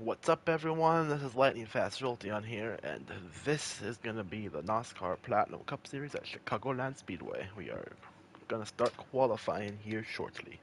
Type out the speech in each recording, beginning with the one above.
What's up, everyone? This is Lightning Fast Jolteon here, and this is gonna be the NOSSCAR Platinum Cup Series at Chicagoland Speedway. We are gonna start qualifying here shortly.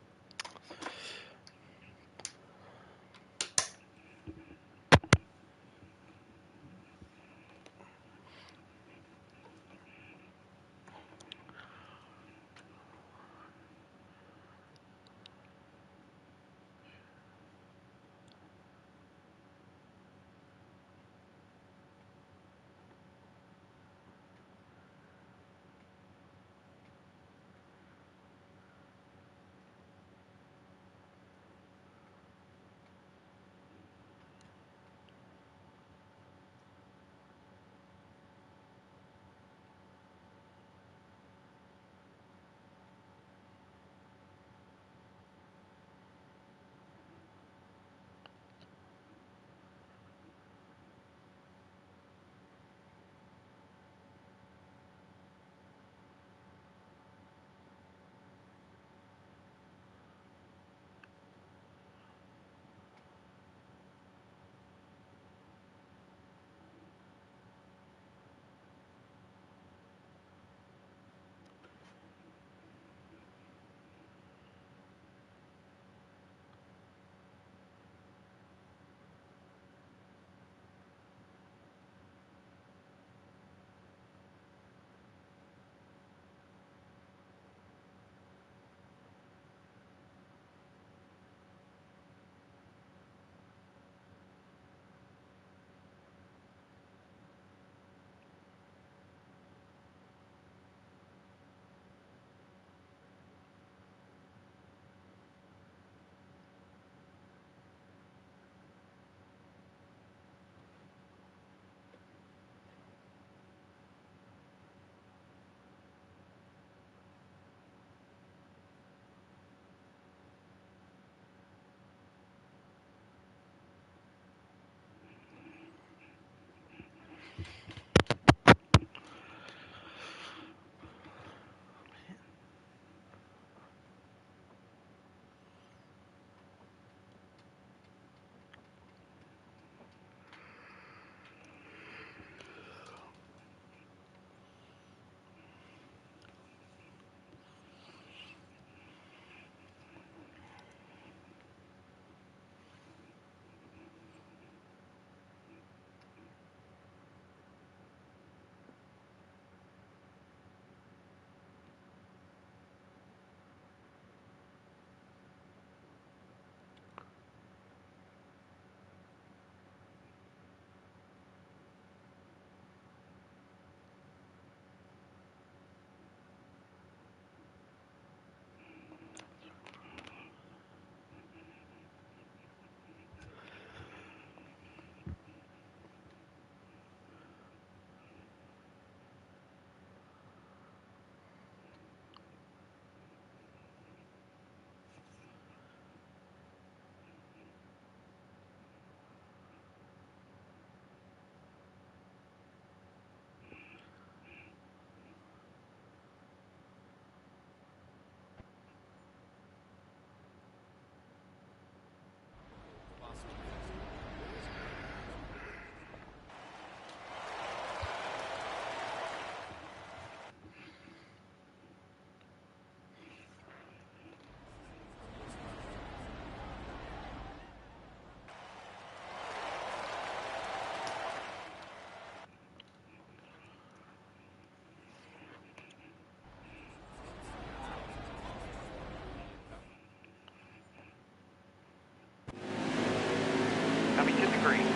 Coming to the green.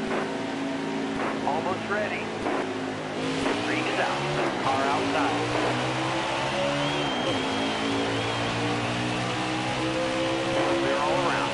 Almost ready. Green is out. Car outside. Clear all around.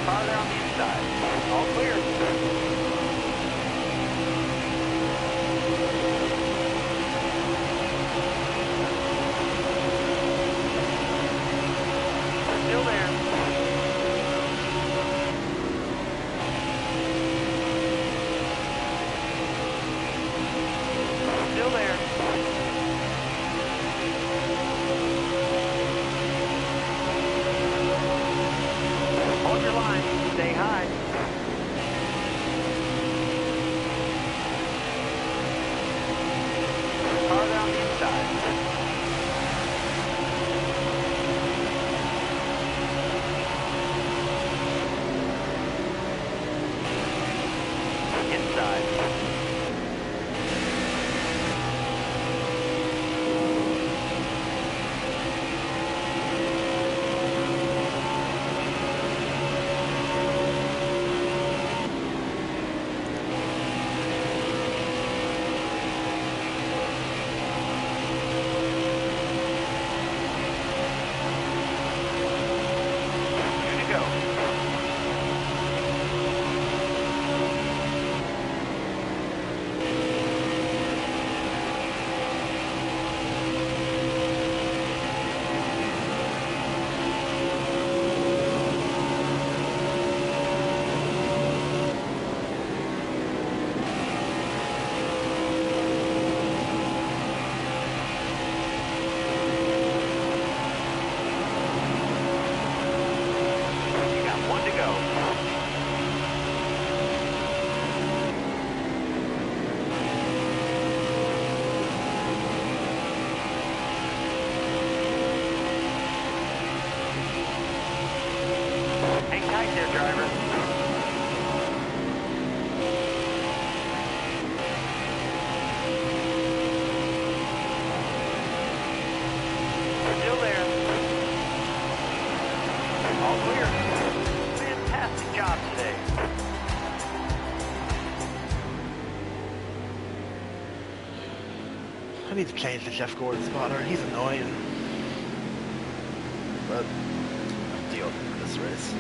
Car there on the inside. All clear. Still there. there, driver. Still there. All clear. Fantastic job today. I need to change the Jeff Gordon spotter. He's annoying. But I'm dealing with this race.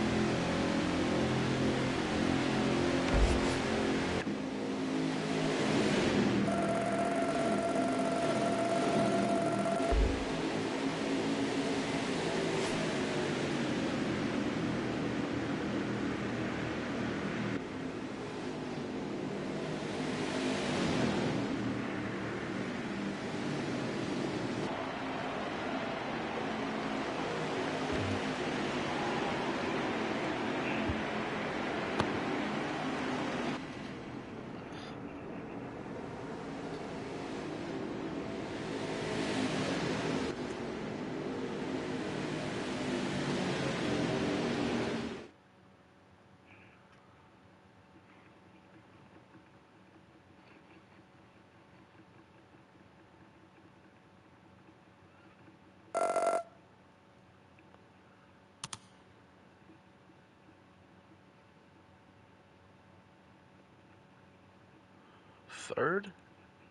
Third?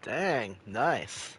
Dang, nice.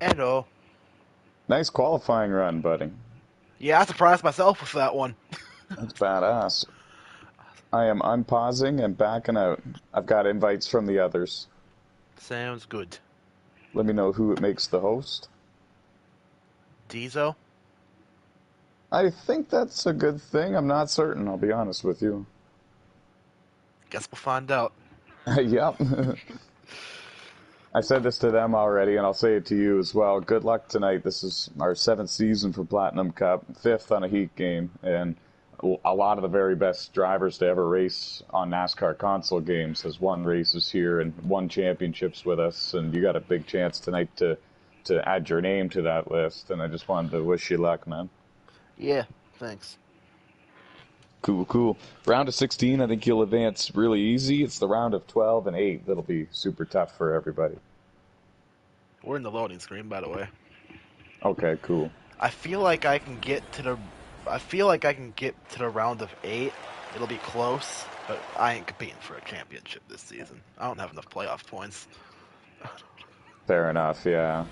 Hello. Nice qualifying run, buddy. Yeah, I surprised myself with that one. That's badass. I am unpausing and backing out. I've got invites from the others. Sounds good. Let me know who it makes the host. Diesel? I think that's a good thing. I'm not certain, I'll be honest with you. Guess we'll find out. Yep. I said this to them already, and I'll say it to you as well. Good luck tonight. This is our 7th season for Platinum Cup, 5th on a heat game, and a lot of the very best drivers to ever race on NASCAR console games has won races here and won championships with us, and you got a big chance tonight to add your name to that list, and I just wanted to wish you luck, man. Yeah, thanks. Cool, cool. Round of 16, I think you'll advance really easy. It's the round of 12 and 8 that'll be super tough for everybody. We're in the loading screen, by the way. Okay, cool. I feel like I can get to the round of 8 It'll be close, but I ain't competing for a championship this season. I don't have enough playoff points. Fair enough, yeah.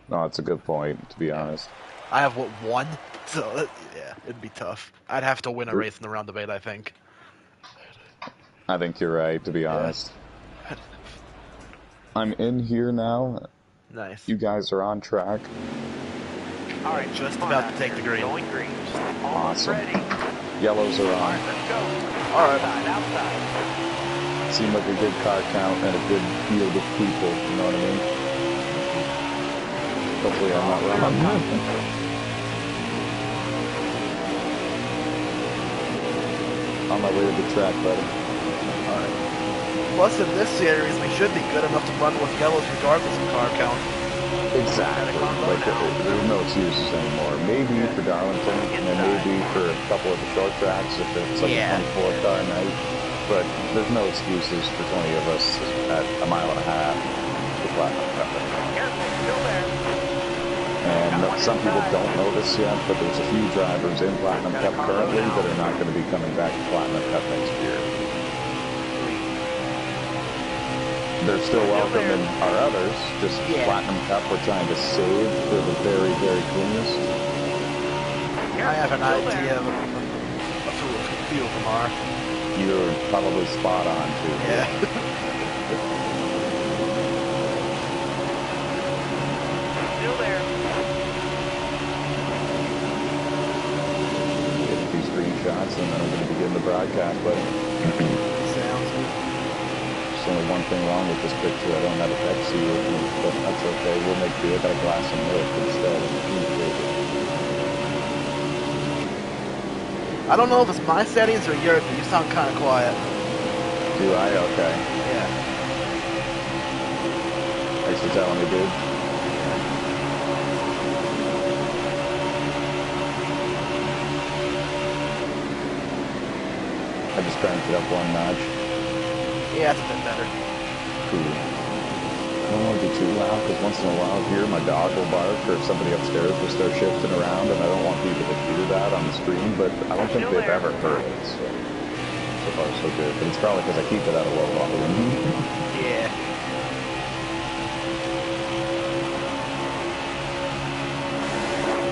No, that's a good point, to be honest. I have, what, one? So, yeah, it'd be tough. I'd have to win a race in the round of 8, I think. I think you're right, to be honest. I'm in here now. Nice. You guys are on track. All right, Just about to take the green. Going green. Almost Awesome. ready. Yellows are All on. right, let's go. All right. Outside. Seemed like a good car count and a good field of people, you know what I mean? Hopefully I'm not wrong. On my way to the track, buddy. Alright. Plus, in this series, we should be good enough to run with yellows regardless of car count. Exactly. Like, there's no excuses anymore. Maybe for Darlington, and maybe for a couple of the short tracks if it's like a 24-car night. But there's no excuses for 20 of us at a mile and a half to Platinum Cup. Still there. And some people don't know this yet, but there's a few drivers in Platinum Cup currently that are not going to be coming back to Platinum Cup next year. They're still welcome in our others, just Platinum Cup we're trying to save for the very, very cleanest. I have an idea of who a few of them are. You're probably spot on, too. Yeah. Still there. Get a few screenshots and then I'm going to begin the broadcast, but Sounds good. there's only one thing wrong with this picture. I don't have a Pepsi with me, but that's okay. We'll make do. I got a glass of milk instead. I don't know if it's my settings or yours, but you sound kind of quiet. Do I? Okay. Yeah. Thanks for telling me, dude. I just cranked it up one notch. Yeah, it's a bit better. Cool. I don't want to be too loud because once in a while here my dog will bark or somebody upstairs will start shifting around and I don't want people to hear that on the screen, but I don't think they've ever heard it, so far so good. But it's probably because I keep it at a low volume. Yeah.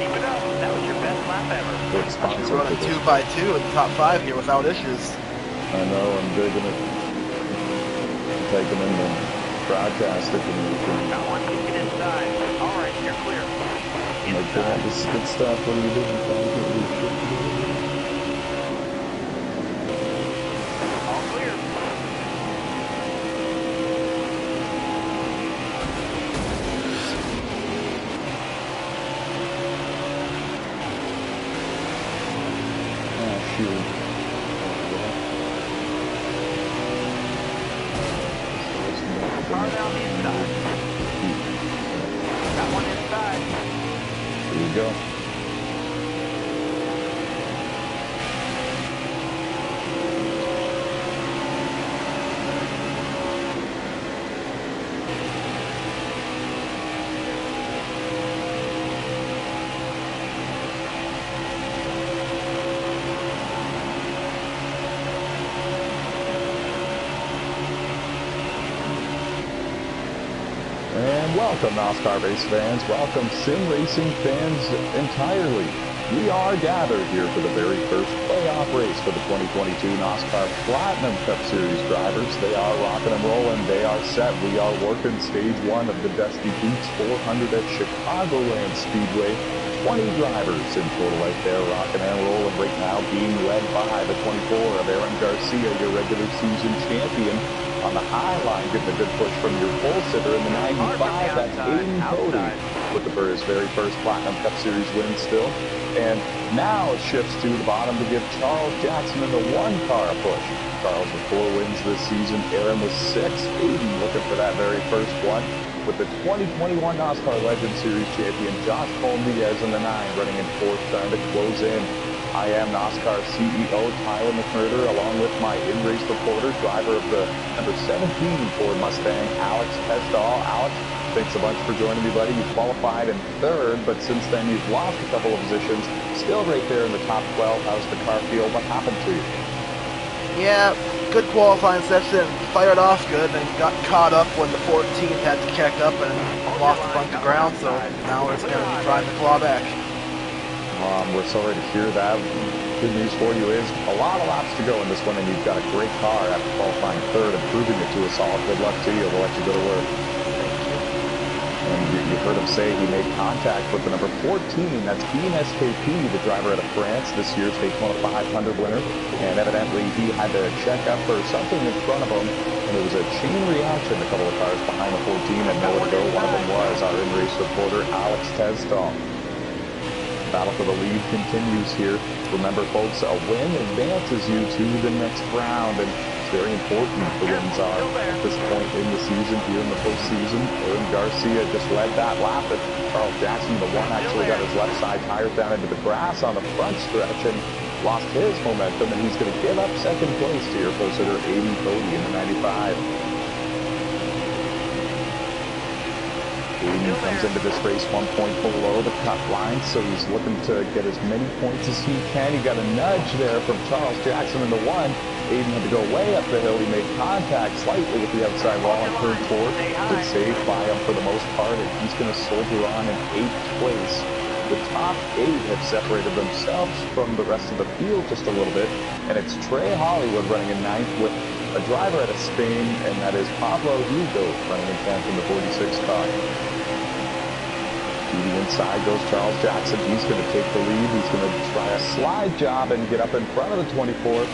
Keep it up. That was your best lap ever. Good You're sponsor running for this. 2x2 in the top 5 here without issues. I know, I'm digging it. I'm taking in the broadcast if you need to. Got one ticket inside. All right, you're clear. Like that, this is good stuff. What are you doing? All clear. Oh, shoot. Car down the inside. Got one inside. There you go. And welcome, NOSSCAR race fans. Welcome, sim racing fans entirely. We are gathered here for the very first playoff race for the 2022 NOSSCAR Platinum Cup Series drivers. They are rocking and rolling. They are set. We are working stage 1 of the Dusty Boots 400 at Chicagoland Speedway. 20 drivers in total right there, rocking and rolling right now, being led by the 24 of Aaron Garcia, your regular season champion. On the high line, getting a good push from your pole sitter in the 95, that's Aiden Cody with his very first Platinum Cup Series win still. And now it shifts to the bottom to give Charles Jackson in the 1-car a push. Charles with 4 wins this season, Aaron with 6, Aiden looking for that very first one. With the 2021 NOSSCAR Legend Series champion Josh Colm-Diaz in the 9, running in 4th, trying to close in. I am NOSSCAR CEO Tyler McMurder, along with my in-race reporter, driver of the number 17 Ford Mustang, Alex Pesdall. Alex, thanks a bunch for joining me, buddy. You qualified in 3rd, but since then you've lost a couple of positions. Still right there in the top 12. How's the car feel? What happened to you? Yeah, good qualifying session. Fired off good and got caught up when the 14 had to catch up and lost a bunch of ground, so now we're just going to be trying to claw back. We're sorry to hear that. Good news for you is a lot of laps to go in this one, and you've got a great car after qualifying 3rd and proving it to us all. Good luck to you. We'll let you go to work. And you heard him say he made contact with the number 14. That's NOSSCAR, the driver out of France, this year's Daytona 500 winner. And evidently he had to check up for something in front of him. And it was a chain reaction. A couple of cars behind the 14 and nowhere to go. One of them was our in-race reporter, Alex Tesdahl. Battle for the lead continues here. Remember, folks, a win advances you to the next round, and it's very important the wins are at this point in the season, here in the postseason. Aaron Garcia just led that lap, but Charles Jackson, the one, actually got his left side tire down into the grass on the front stretch and lost his momentum, and he's going to give up 2nd place to your closer to Aiden Cody in the 95. Aiden comes into this race 1 point below the cut line, so he's looking to get as many points as he can. He got a nudge there from Charles Jackson in the 1. Aiden had to go way up the hill. He made contact slightly with the outside wall and turn 4. Good save by him for the most part, and he's going to soldier on in 8th place. The top 8 have separated themselves from the rest of the field just a little bit, and it's Trey Hollywood running in 9th with a driver out of Spain, and that is Pablo Hugo running in 10th in the 46 car. To the inside goes Charles Jackson. He's going to take the lead. He's going to try a slide job and get up in front of the 24.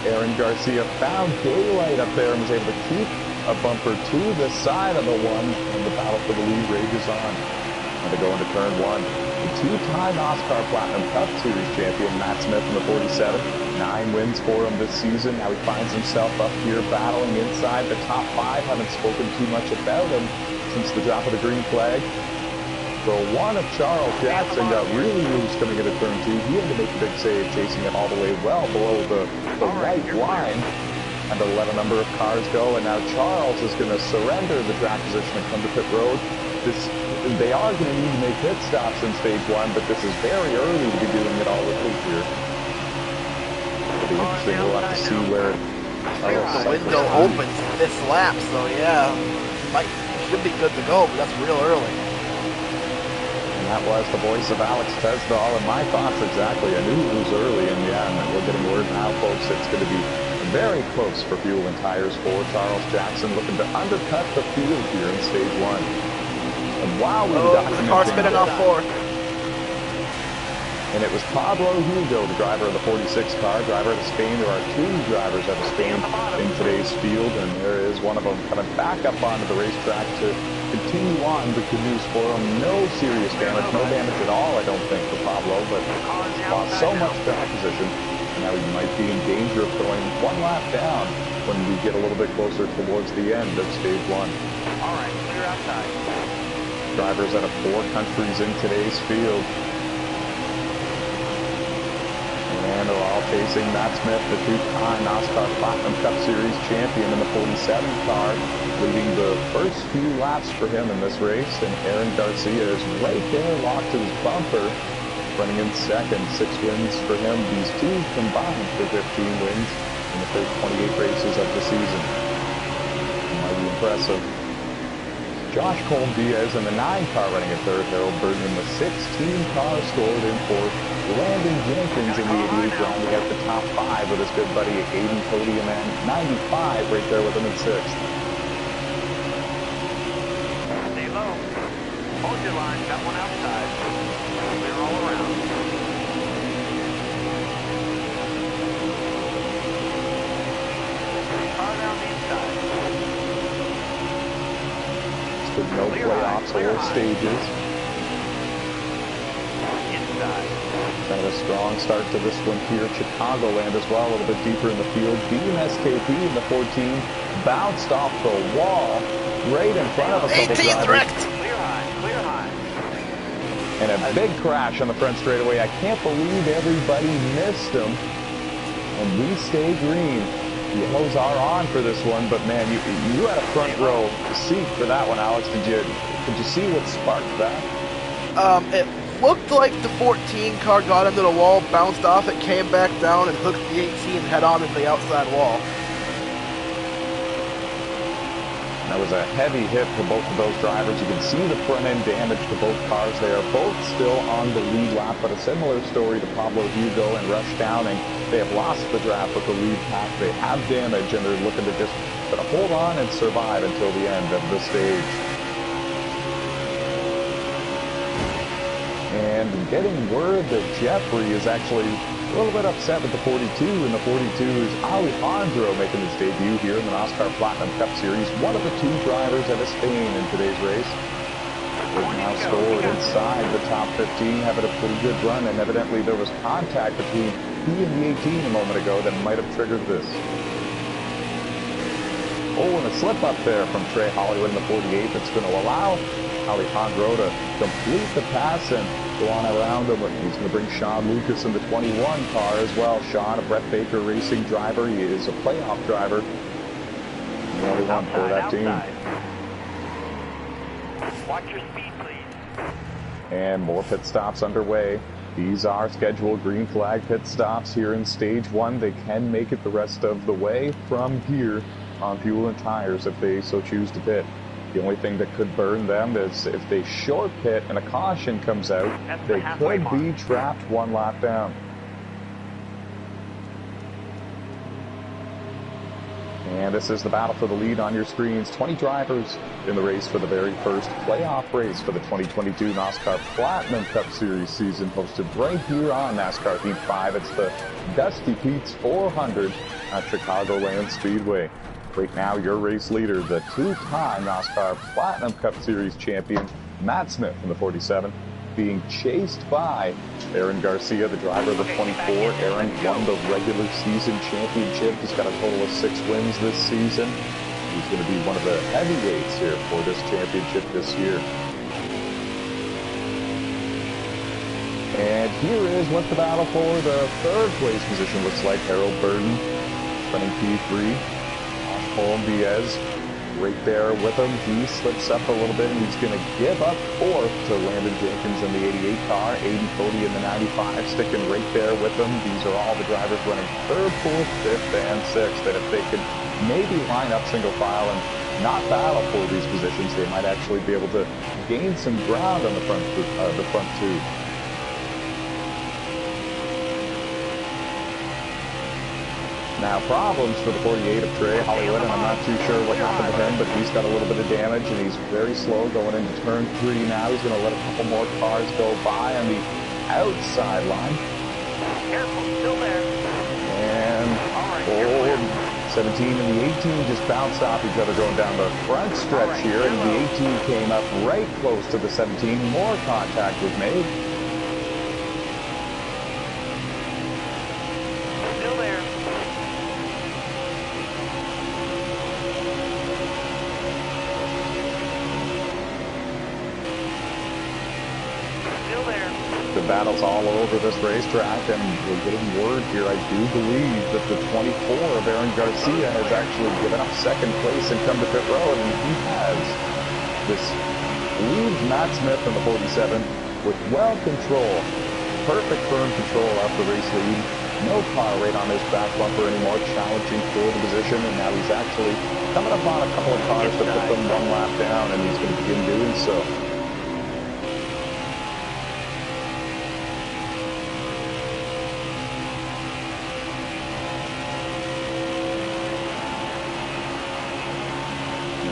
Aaron Garcia found daylight up there and was able to keep a bumper to the side of the 1, and the battle for the lead rages on. And they go into turn 1. The 2-time NOSSCAR Platinum Cup Series champion, Matt Smith in the 47. 9 wins for him this season. Now he finds himself up here battling inside the top 5. Haven't spoken too much about him since the drop of the green flag. The 1 of Charles Jackson got really loose coming into turn 2. He had to make a big save, chasing it all the way well below the white line. And to let a number of cars go, and now Charles is going to surrender the track position and come to pit road. They are going to need to make pit stops in stage 1, but this is very early to be doing it already here. It'll be interesting. We'll have to see where the window opens this lap, so yeah, should be good to go, but that's real early. And that was the voice of Alex Tesdahl, and my thoughts exactly. I knew it was early, and yeah, and we're getting word now, folks, it's going to be very close for fuel and tires for Charles Jackson, looking to undercut the field here in stage 1. And wow, we were the car spinning off 4. And it was Pablo Hugo, the driver of the 46 car, driver out of Spain. There are 2 drivers out of Spain in today's field, and there is one of them coming back up onto the racetrack to continue on. The good news for him, no serious damage, no damage at all, I don't think, for Pablo, but lost so much track position. Now he might be in danger of throwing 1 lap down when we get a little bit closer towards the end of stage 1. All right, clear outside. Drivers out of 4 countries in today's field. And they're all chasing Matt Smith, the 2-time NOSSCAR Platinum Cup Series champion in the 47 car, leading the first few laps for him in this race. And Aaron Garcia is right there, locked to his bumper, running in 2nd. 6 wins for him. These 2 combined for 15 wins in the first 28 races of the season. Mighty impressive. Josh Colm-Diaz in the 9 car running in 3rd. Harold Burton in the 16 car scored in 4th. Landon Jenkins in the 88 rounding out the top 5 with his good buddy Aiden Cody in that 95 right there with him in 6th. Stay low. Hold your line. Got one outside. Clear all around. Car down the inside. With no playoffs or stages. Inside. Kind of a strong start to this one here. Chicagoland as well, a little bit deeper in the field. NOSSCAR in the 14 bounced off the wall right in front of a couple drivers. Clear high, clear high. And a big crash on the front straightaway. I can't believe everybody missed him. And we stay green. Yellows are on for this one, but man, you had a front row seat for that one, Alex. Did you see what sparked that? It looked like the 14 car got into the wall, bounced off it, came back down, and hooked the 18 head on into the outside wall. That was a heavy hit for both of those drivers. You can see the front end damage to both cars. They are both still on the lead lap, but a similar story to Pablo Hugo and Rush Downing. They have lost the draft with the lead pack. They have damage, and they're looking to just hold on and survive until the end of the stage. And getting word that Jeffrey is actually a little bit upset with the 42, and the 42 is Alejandro making his debut here in the NOSSCAR Platinum Cup Series. One of the two drivers at Spain in today's race. They've now scored inside the top 15, having a pretty good run, and evidently there was contact between he and the 18 a moment ago that might have triggered this. Oh, and a slip up there from Trey Hollywood in the 48 that's going to allow Alejandro to complete the pass and go on around him. He's going to bring Sean Lucas in the 21 car as well. Sean, a Brett Baker Racing driver. He is a playoff driver. The only one for that team. Watch your speed, please. And more pit stops underway. These are scheduled green flag pit stops here in stage one. They can make it the rest of the way from here on fuel and tires if they so choose to pit. The only thing that could burn them is if they short pit and a caution comes out, they could be trapped one lap down. And this is the battle for the lead on your screens. 20 drivers in the race for the very first playoff race for the 2022 NOSSCAR Platinum Cup Series season, hosted right here on NASCAR Heat 5. It's the Dusty Pete's 400 at Chicagoland Speedway. Right now, your race leader, the two-time NOSSCAR Platinum Cup Series champion, Matt Smith in the 47, being chased by Aaron Garcia, the driver of the 24. Aaron won the regular season championship. He's got a total of 6 wins this season. He's going to be one of the heavyweights here for this championship this year. And here is what the battle for the third place position looks like. Harold Burton running P3. Colin Diaz right there with him. He slips up a little bit, and he's going to give up fourth to Landon Jenkins in the 88 car. 80 Cody in the 95 sticking right there with him. These are all the drivers running third, fourth, fifth, and sixth. And if they could maybe line up single file and not battle for these positions, they might actually be able to gain some ground on the front two. Now, problems for the 48 of Trey Hollywood, and I'm not too sure what happened to him, but he's got a little bit of damage, and he's very slow going into turn 3 now. He's going to let a couple more cars go by on the outside line. Careful, still there. And 17 and the 18 just bounced off each other going down the front stretch here, and the 18 came up right close to the 17. More contact was made. The battle's all over this racetrack, and we're getting word here. I do believe that the 24 of Aaron Garcia has actually given up second place and come to pit road, and he has. This leaves Matt Smith in the 47 with well control. Perfect firm control off the race lead. No car right on his back bumper anymore, challenging for the position, and now he's actually coming up on a couple of cars to put them one lap down, and he's going to begin doing so.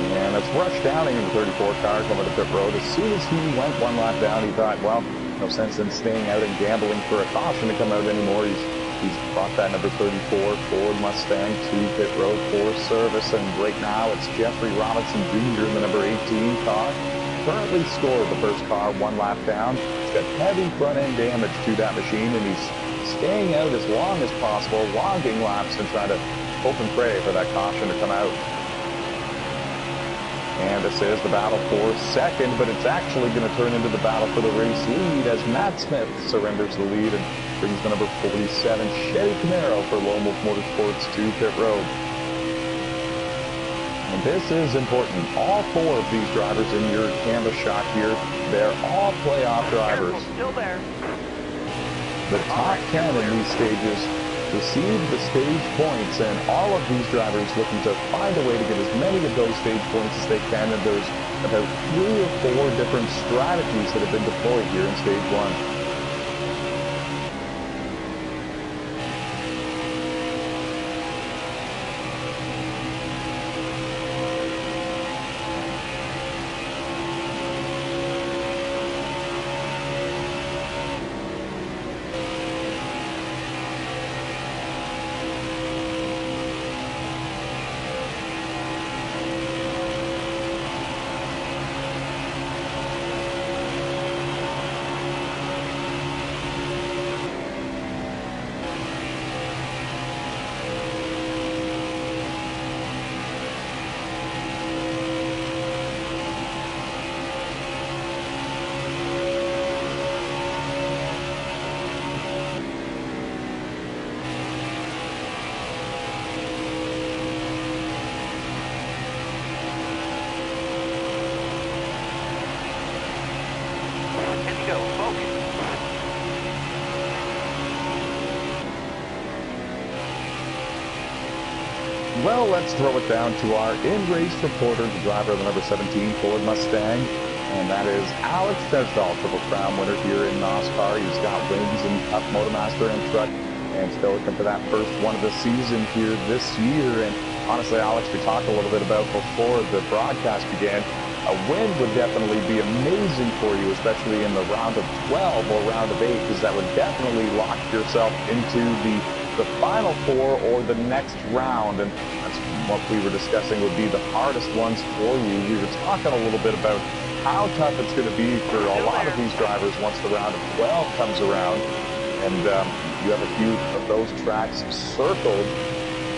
And it's Rush Downing in the 34 car coming to pit road. As soon as he went one lap down, he thought, well, no sense in staying out and gambling for a caution to come out anymore. He's brought that number 34 Ford Mustang to pit road for service. And right now it's Jeffrey Robinson Jr. in the number 18 car. Currently scored the first car one lap down. He's got heavy front end damage to that machine, and he's staying out as long as possible, logging laps and trying to hope and pray for that caution to come out. And this is the battle for second, but it's actually going to turn into the battle for the race lead as Matt Smith surrenders the lead and brings the number 47 Chevy Camaro for Lone Wolf Motorsports to pit road. And this is important. All 4 of these drivers in your canvas shot here, they're all playoff drivers. Careful, still there. The top 10 in these stages receive the stage points, and all of these drivers looking to find a way to get as many of those stage points as they can, and there's about 3 or 4 different strategies that have been deployed here in stage 1. Well, let's throw it down to our in-race reporter, the driver of the number 17 Ford Mustang, and that is Alex Tesdahl, Triple Crown winner here in NOSSCAR. He's got wins in Cup Motormaster and Truck, and still looking for that first one of the season here this year. And honestly, Alex, we talked a little bit about before the broadcast began, a win would definitely be amazing for you, especially in the round of 12 or round of 8, because that would definitely lock yourself into the final 4 or the next round, and that's what we were discussing would be the hardest ones for you. We were talking a little bit about how tough it's going to be for a lot of these drivers once the round of 12 comes around, and you have a few of those tracks circled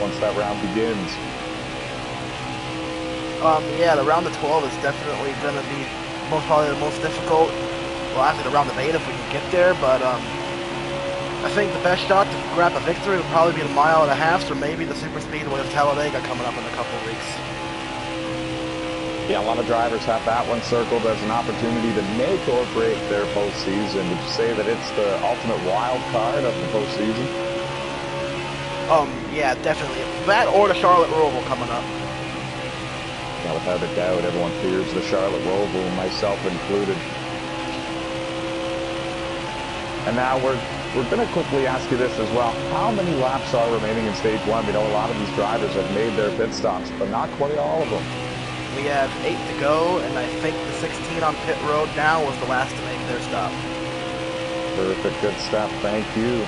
once that round begins. Yeah, the round of 12 is definitely going to be probably the most difficult. Well, actually the round of 8 if we can get there, but I think the best shot to grab a victory would probably be the 1.5 miles, or maybe the super speedway of Talladega coming up in a couple of weeks. Yeah, a lot of drivers have that one circled as an opportunity to make or break their postseason. Would you say that it's the ultimate wild card of the postseason? Yeah, definitely. That or the Charlotte Roval coming up. Yeah, without a doubt, everyone fears the Charlotte Roval, myself included. And now we're going to quickly ask you this as well. How many laps are remaining in stage 1? We know a lot of these drivers have made their pit stops, but not quite all of them. We have 8 to go, and I think the 16 on pit road now was the last to make their stop. Perfect, good stuff, thank you.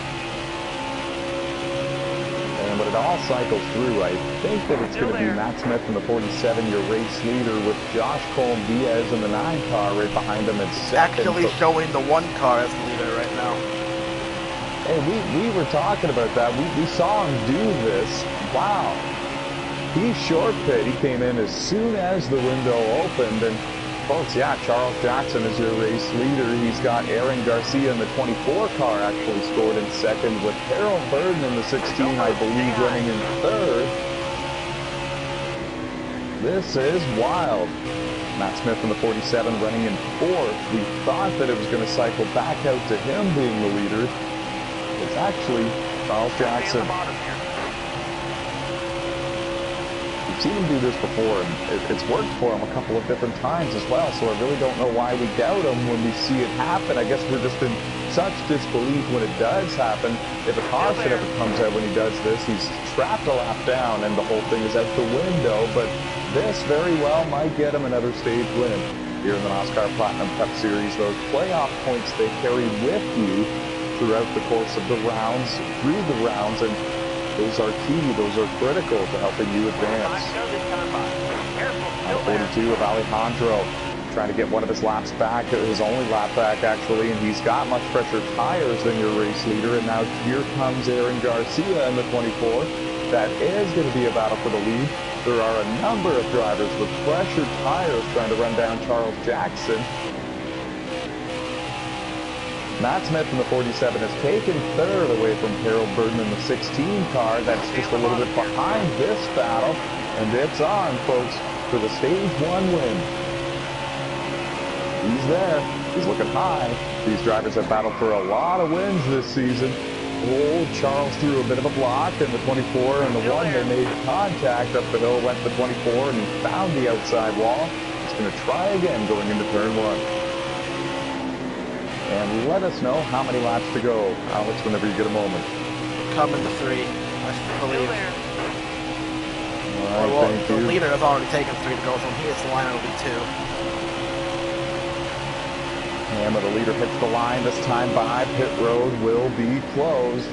And when it all cycles through, I think that it's going to be Matt Smith in the 47, your race leader, with Josh Colm-Diaz in the 9 car right behind him in second. Actually showing the 1 car as the leader right now. Hey, we were talking about that. We saw him do this. Wow. He short pit. He came in as soon as the window opened. And, folks, yeah, Charles Jackson is your race leader. He's got Aaron Garcia in the 24 car actually scored in second, with Harold Burden in the 16, I believe, running in third. This is wild. Matt Smith in the 47 running in fourth. We thought that it was going to cycle back out to him being the leader. It's actually Charles Jackson. We've seen him do this before, and it's worked for him a couple of different times as well, so I really don't know why we doubt him when we see it happen. I guess we're just in such disbelief when it does happen. If a caution ever comes out when he does this, he's trapped a lap down and the whole thing is out the window, but this very well might get him another stage win. Here in the NOSSCAR Platinum Cup Series, those playoff points they carry with you throughout the course of the rounds, through the rounds, and those are key, those are critical to helping you advance. On 42 of Alejandro, trying to get one of his laps back, his only lap back actually, and he's got much fresher tires than your race leader, and now here comes Aaron Garcia in the 24. That is going to be a battle for the lead. There are a number of drivers with fresher tires trying to run down Charles Jackson. Matt Smith in the 47 has taken third away from Harold Burton in the 16 car. That's just a little bit behind this battle. And it's on, folks, for the Stage 1 win. He's there. He's looking high. These drivers have battled for a lot of wins this season. Oh, Charles threw a bit of a block in the 24 and the 1. They made contact up the hill, went to the 24, and he found the outside wall. He's going to try again going into turn 1. And let us know how many laps to go, Alex, whenever you get a moment. Coming to 3, I believe. All right, thank you. The leader has already taken 3 to go, so when he hits the line, it'll be 2. Hammer, the leader, hits the line this time by. Pit road will be closed.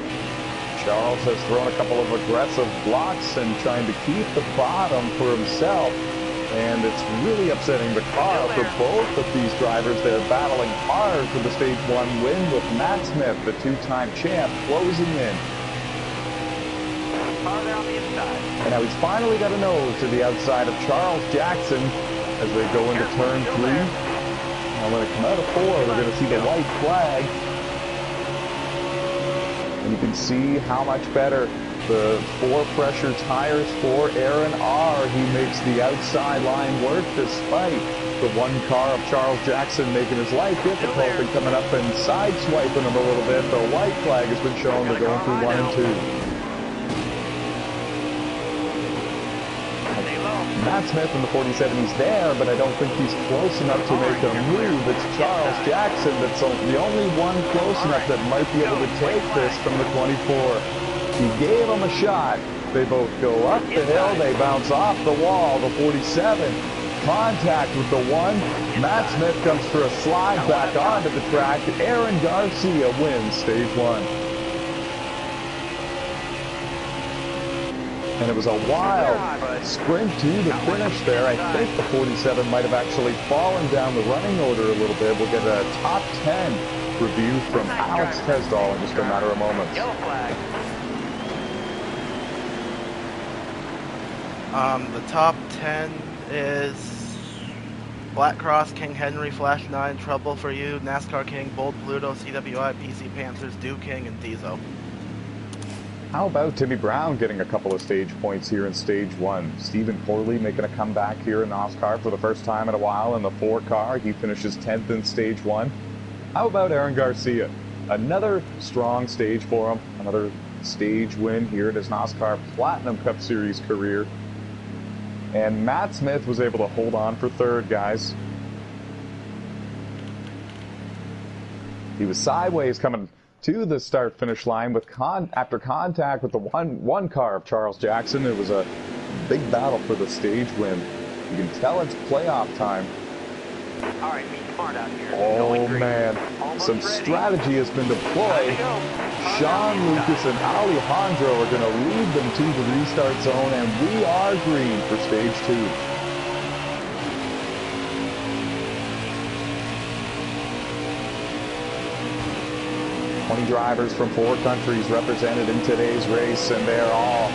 Charles has thrown a couple of aggressive blocks and trying to keep the bottom for himself. And it's really upsetting the car for both of these drivers. They're battling hard for the Stage 1 win with Matt Smith, the 2-time champ, closing in. And now he's finally got a nose to the outside of Charles Jackson as they go into turn 3. Now when they come out of 4, we're going to see the white flag. And you can see how much better the 4-pressure tires for Aaron are. He makes the outside line work despite the 1 car of Charles Jackson making his life difficult and coming up and sideswiping him a little bit. The white flag has been shown. They're going through 1 and 2. Matt Smith in the 47, he's there, but I don't think he's close enough to make a move. It's Charles Jackson that's the only one close enough that might be able to take this from the 24. He gave him a shot. They both go up the hill. They bounce off the wall. The 47, contact with the 1. Matt Smith comes for a slide back onto the track. Aaron Garcia wins Stage 1. And it was a wild sprint to the finish there. I think the 47 might have actually fallen down the running order a little bit. We'll get a top 10 review from Alex Tesdall in just a matter of moments. Yellow flag. The top 10 is Black Cross, King Henry, Flash 9, Trouble for You, NASCAR King, Bold Pluto, CWI, PC Panthers, Dew King, and Diesel. How about Timmy Brown getting a couple of stage points here in Stage 1? Stephen Corley making a comeback here in NOSSCAR for the first time in a while in the 4 car. He finishes 10th in Stage 1. How about Aaron Garcia? Another strong stage for him. Another stage win here in his NOSSCAR Platinum Cup Series career. And Matt Smith was able to hold on for 3rd, guys. He was sideways coming to the start-finish line with after contact with the one car of Charles Jackson. It was a big battle for the stage win. You can tell it's playoff time. All right, be smart out here. Oh man, some strategy has been deployed. Sean Lucas and Alejandro are going to lead them to the restart zone, and we are green for Stage 2. Drivers from 4 countries represented in today's race, and they're all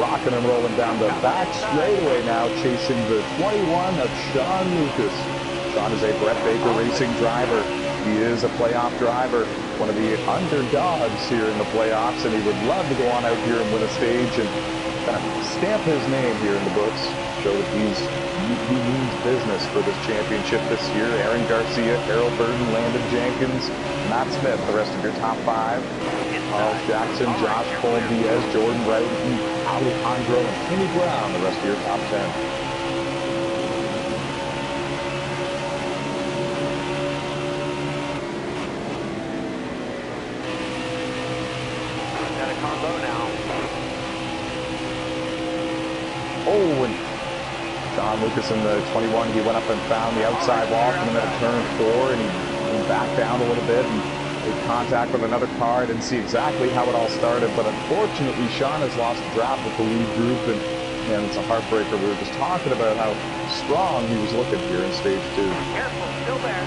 rocking and rolling down the back straightaway now, chasing the 21 of Sean Lucas. Sean is a Brett Baker Racing driver. He is a playoff driver, one of the underdogs here in the playoffs, and he would love to go on out here and win a stage and kind of stamp his name here in the books, show that he means business for this championship this year. Aaron Garcia, Harold Burton, Landon Jenkins, Matt Smith, the rest of your top 5. Charles Jackson, Josh Cole, Diaz, Jordan Wright, Alejandro, and Timmy Brown, the rest of your top 10. Got a combo now. Oh, and John Lucas in the 21, he went up and found the outside wall coming out of turn 4, and he backed down a little bit and made contact with another car. I didn't see exactly how it all started, but unfortunately Sean has lost a draft with the lead group, and it's a heartbreaker. We were just talking about how strong he was looking here in Stage 2. Careful, still there.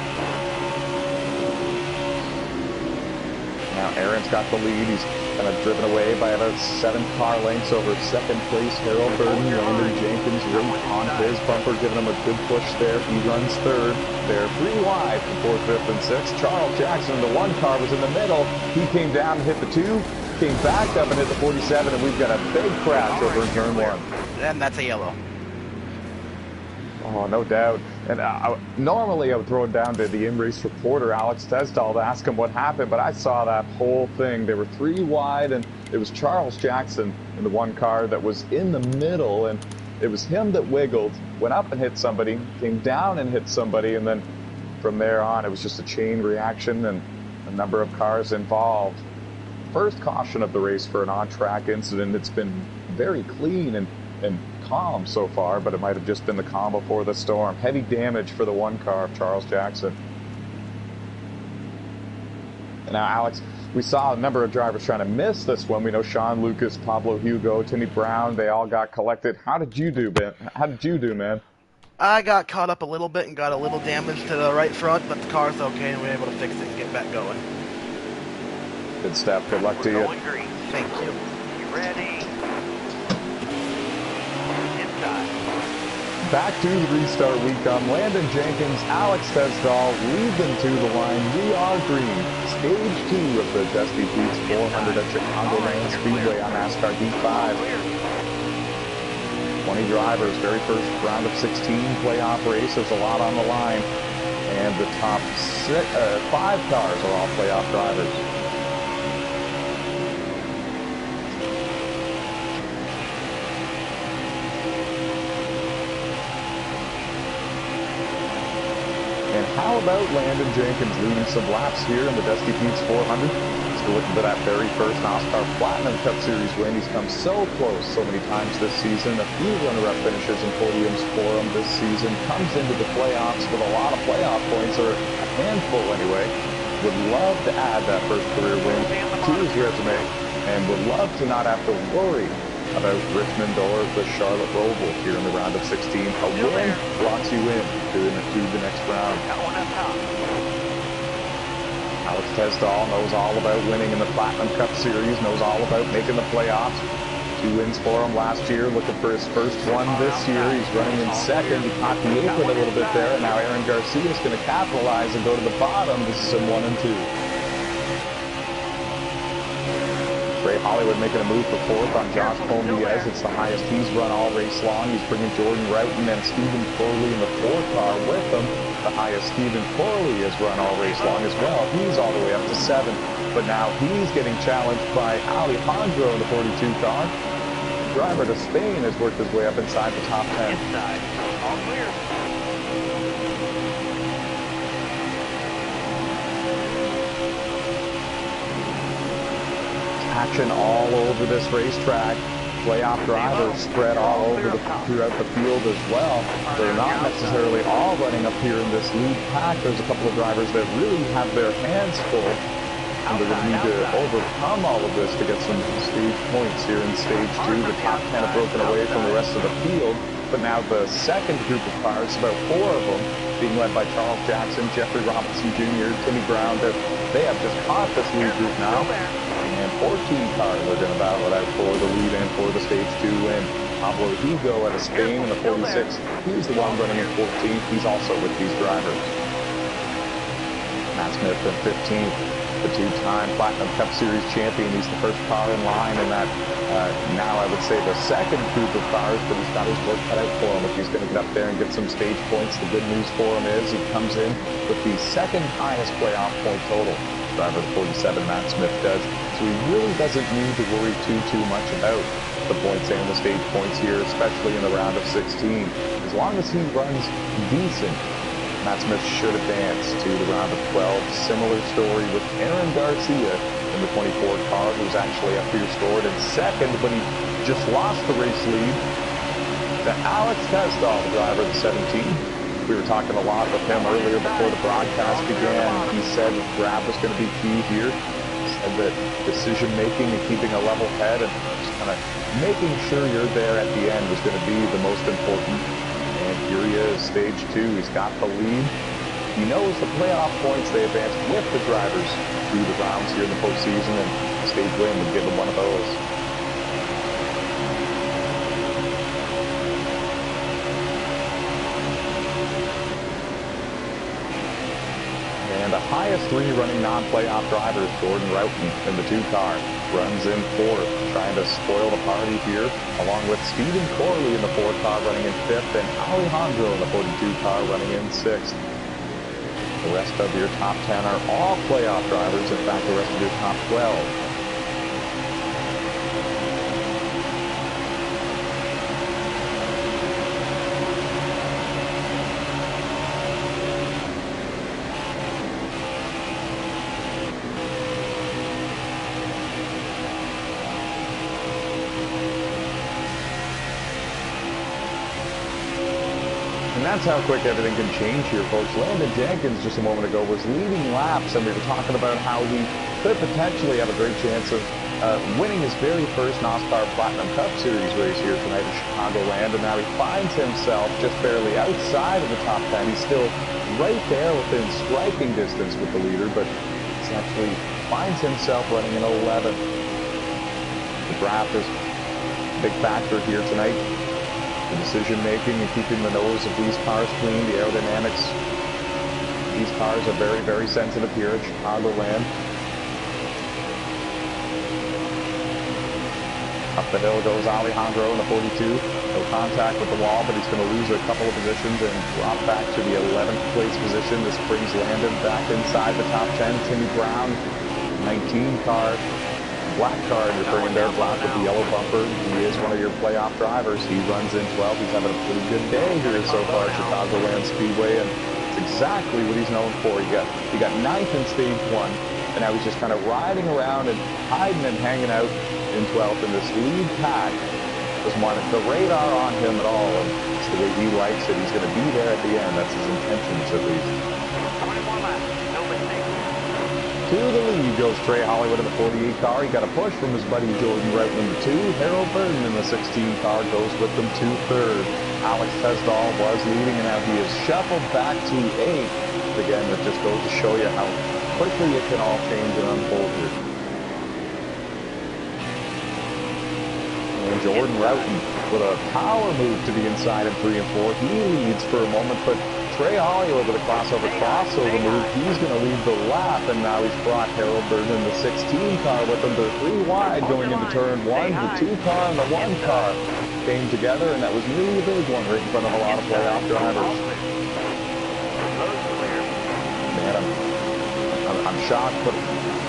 Now Aaron's got the lead. He's kind of driven away by about 7 car lengths over second place Harold Burton. Landon Jenkins right on his bumper, giving him a good push there. He runs third. They're 3 wide from 4th, 5th, and 6th. Charles Jackson, the 1 car, was in the middle. He came down and hit the 2, came back up and hit the 47, and we've got a big crash over in turn 1. And that's a yellow. Oh, no doubt. And normally I would throw it down to the in-race reporter, Alex Tesdall, to ask him what happened, but I saw that whole thing. They were 3 wide, and it was Charles Jackson in the 1 car that was in the middle, and it was him that wiggled, went up and hit somebody, came down and hit somebody, and then from there on it was just a chain reaction and a number of cars involved. First caution of the race for an on-track incident. It's been very clean and calm so far, but it might have just been the calm before the storm. Heavy damage for the 1 car of Charles Jackson. And now, Alex, we saw a number of drivers trying to miss this one. We know Sean Lucas, Pablo Hugo, Timmy Brown, they all got collected. How did you do, Ben? How did you do, man? I got caught up a little bit and got a little damage to the right front, but the car's okay and we were able to fix it and get back going. Good stuff. Good luck to you. Thank you. You ready? Inside. Back to the restart we come. Landon Jenkins, Alex Tesdall lead them to the line. We are green. Stage 2 of the Dusty Beats 400 at Chicagoland Speedway on NASCAR Heat 5. 20 drivers, very first round of 16 playoff race. There's a lot on the line. And the top 5 cars are all playoff drivers. And how about Landon Jenkins leading some laps here in the Dusty Beats 400? Still looking for that very first NOSSCAR Platinum Cup Series win. He's come so close so many times this season. A few runner-up finishes and podiums for him this season. Comes into the playoffs with a lot of playoff points, or a handful anyway. Would love to add that first career win to his resume, and would love to not have to worry about Richmond or the Charlotte Roval here in the round of 16. A win locks you in to the next round. Alex Tesdall knows all about winning in the Platinum Cup Series, knows all about making the playoffs. 2 wins for him last year, looking for his first one this year. He's running in second. He caught the apron a little bit there, and now Aaron Garcia is going to capitalize and go to the bottom. This is in 1 and 2. Ray Hollywood making a move for 4th on Josh Pomiez. It's the highest he's run all race long. He's bringing Jordan Roughton and Stephen Corley in the 4th car with him. The highest Stephen Corley has run all race long as well. He's all the way up to 7th. But now he's getting challenged by Alejandro in the 42 car. The driver to Spain has worked his way up inside the top 10. Inside. All clear. Action all over this racetrack. Playoff drivers spread all over throughout the field as well. They're not necessarily all running up here in this lead pack. There's a couple of drivers that really have their hands full, and they're going to need to overcome all of this to get some stage points here in stage 2. The top 10 have broken away from the rest of the field, but now the second group of cars, about 4 of them, being led by Charles Jackson, Jeffrey Robinson Jr., Timmy Brown, they have just caught this lead group now. And 14 cars are going to battle it out for the lead and for the stage 2 win. Pablo Hugo out of Spain in the 46. He's the one running in 14th. He's also with these drivers. Matt Smith in 15th, the 2-time Platinum Cup Series champion. He's the first car in line in that, now I would say the second group of cars, but he's got his work cut out for him if he's going to get up there and get some stage points. The good news for him is he comes in with the second highest playoff point total. Driver 47, Matt Smith does. So he really doesn't need to worry too much about the points and the stage points here, especially in the round of 16. As long as he runs decent, Matt Smith should advance to the round of 12. Similar story with Aaron Garcia in the 24 car, who's actually up here scored in second, but he just lost the race lead to Alex Tesdall, the driver of the 17. We were talking a lot with him earlier before the broadcast began. He said that grab was going to be key here. He said that decision-making and keeping a level head and just kind of making sure you're there at the end was going to be the most important. And here he is, stage 2. He's got the lead. He knows the playoff points they advance with the drivers through the rounds here in the postseason, and a stage win would give him one of those. And the highest three running non-playoff drivers, Jordan Roughton in the 2 car, runs in 4th, trying to spoil the party here, along with Stephen Corley in the 4 car running in 5th, and Alejandro in the 42 car running in 6th. The rest of your top 10 are all playoff drivers. In fact, the rest of your top 12. And that's how quick everything can change here, folks. Landon Jenkins, just a moment ago, was leading laps, and we were talking about how he could potentially have a great chance of winning his very first NOSSCAR Platinum Cup Series race here tonight in Chicagoland, and now he finds himself just barely outside of the top 10. He's still right there within striking distance with the leader, but he actually finds himself running in 11th. The draft is a big factor here tonight. The decision-making and keeping the nose of these cars clean, the aerodynamics. These cars are very, very sensitive here at Chicagoland. Up the hill goes Alejandro in the 42. No contact with the wall, but he's going to lose a couple of positions and drop back to the 11th place position. This brings Landon back inside the top 10. Timmy Brown, 19 car. Black card, referring there, black with the yellow bumper. He is one of your playoff drivers. He runs in 12. He's having a pretty good day here so far at Chicagoland Speedway, and it's exactly what he's known for. He got 9th in stage 1, and now he's just kind of riding around and hiding and hanging out in 12th in this lead pack. Doesn't want the radar on him at all, and it's the way he likes it. He's going to be there at the end. That's his intentions, at least. 21 laps, no mistake. To the lead goes Trey Hollywood in the 48 car. He got a push from his buddy Jordan Roughton in the 2. Harold Burton in the 16 car goes with them to 3rd. Alex Tesdall was leading, and now he is shuffled back to 8th. Again, it just goes to show you how quickly it can all change and unfold here. And Jordan Roughton with a power move to the inside in 3 and 4. He leads for a moment, but Trey Hollywood with a crossover move. He's going to lead the lap, and now he's brought Harold Burton in the 16 car with him. They're 3 wide going into turn 1. The 2 car and the 1 car came together, and that was really a big one right in front of a lot of playoff drivers. Man, I'm shocked, but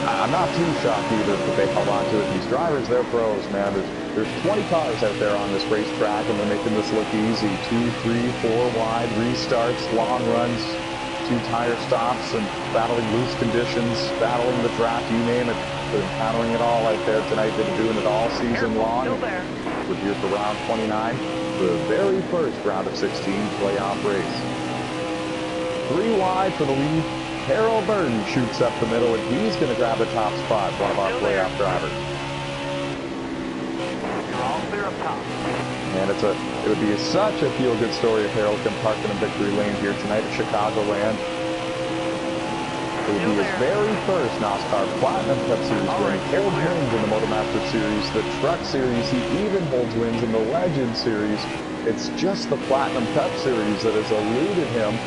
I'm not too shocked either that they held on to it. These drivers, they're pros, man. There's 20 cars out there on this racetrack, and they're making this look easy. 2, 3, 4 wide, restarts, long runs, 2 tire stops, and battling loose conditions, battling the draft, you name it. They're encountering it all out there tonight. They've been doing it all season long. We're here for round 29, the very first round of 16 playoff race. 3 wide for the lead. Harold Burton shoots up the middle, and he's going to grab the top spot, one of our playoff drivers. And it would be such a feel-good story if Harold can park in a victory lane here tonight at Chicagoland. It would be his very first NOSSCAR Platinum Cup Series win. He holds wins in the Motomaster Series, the Truck Series. He even holds wins in the Legend Series. It's just the Platinum Cup Series that has eluded him.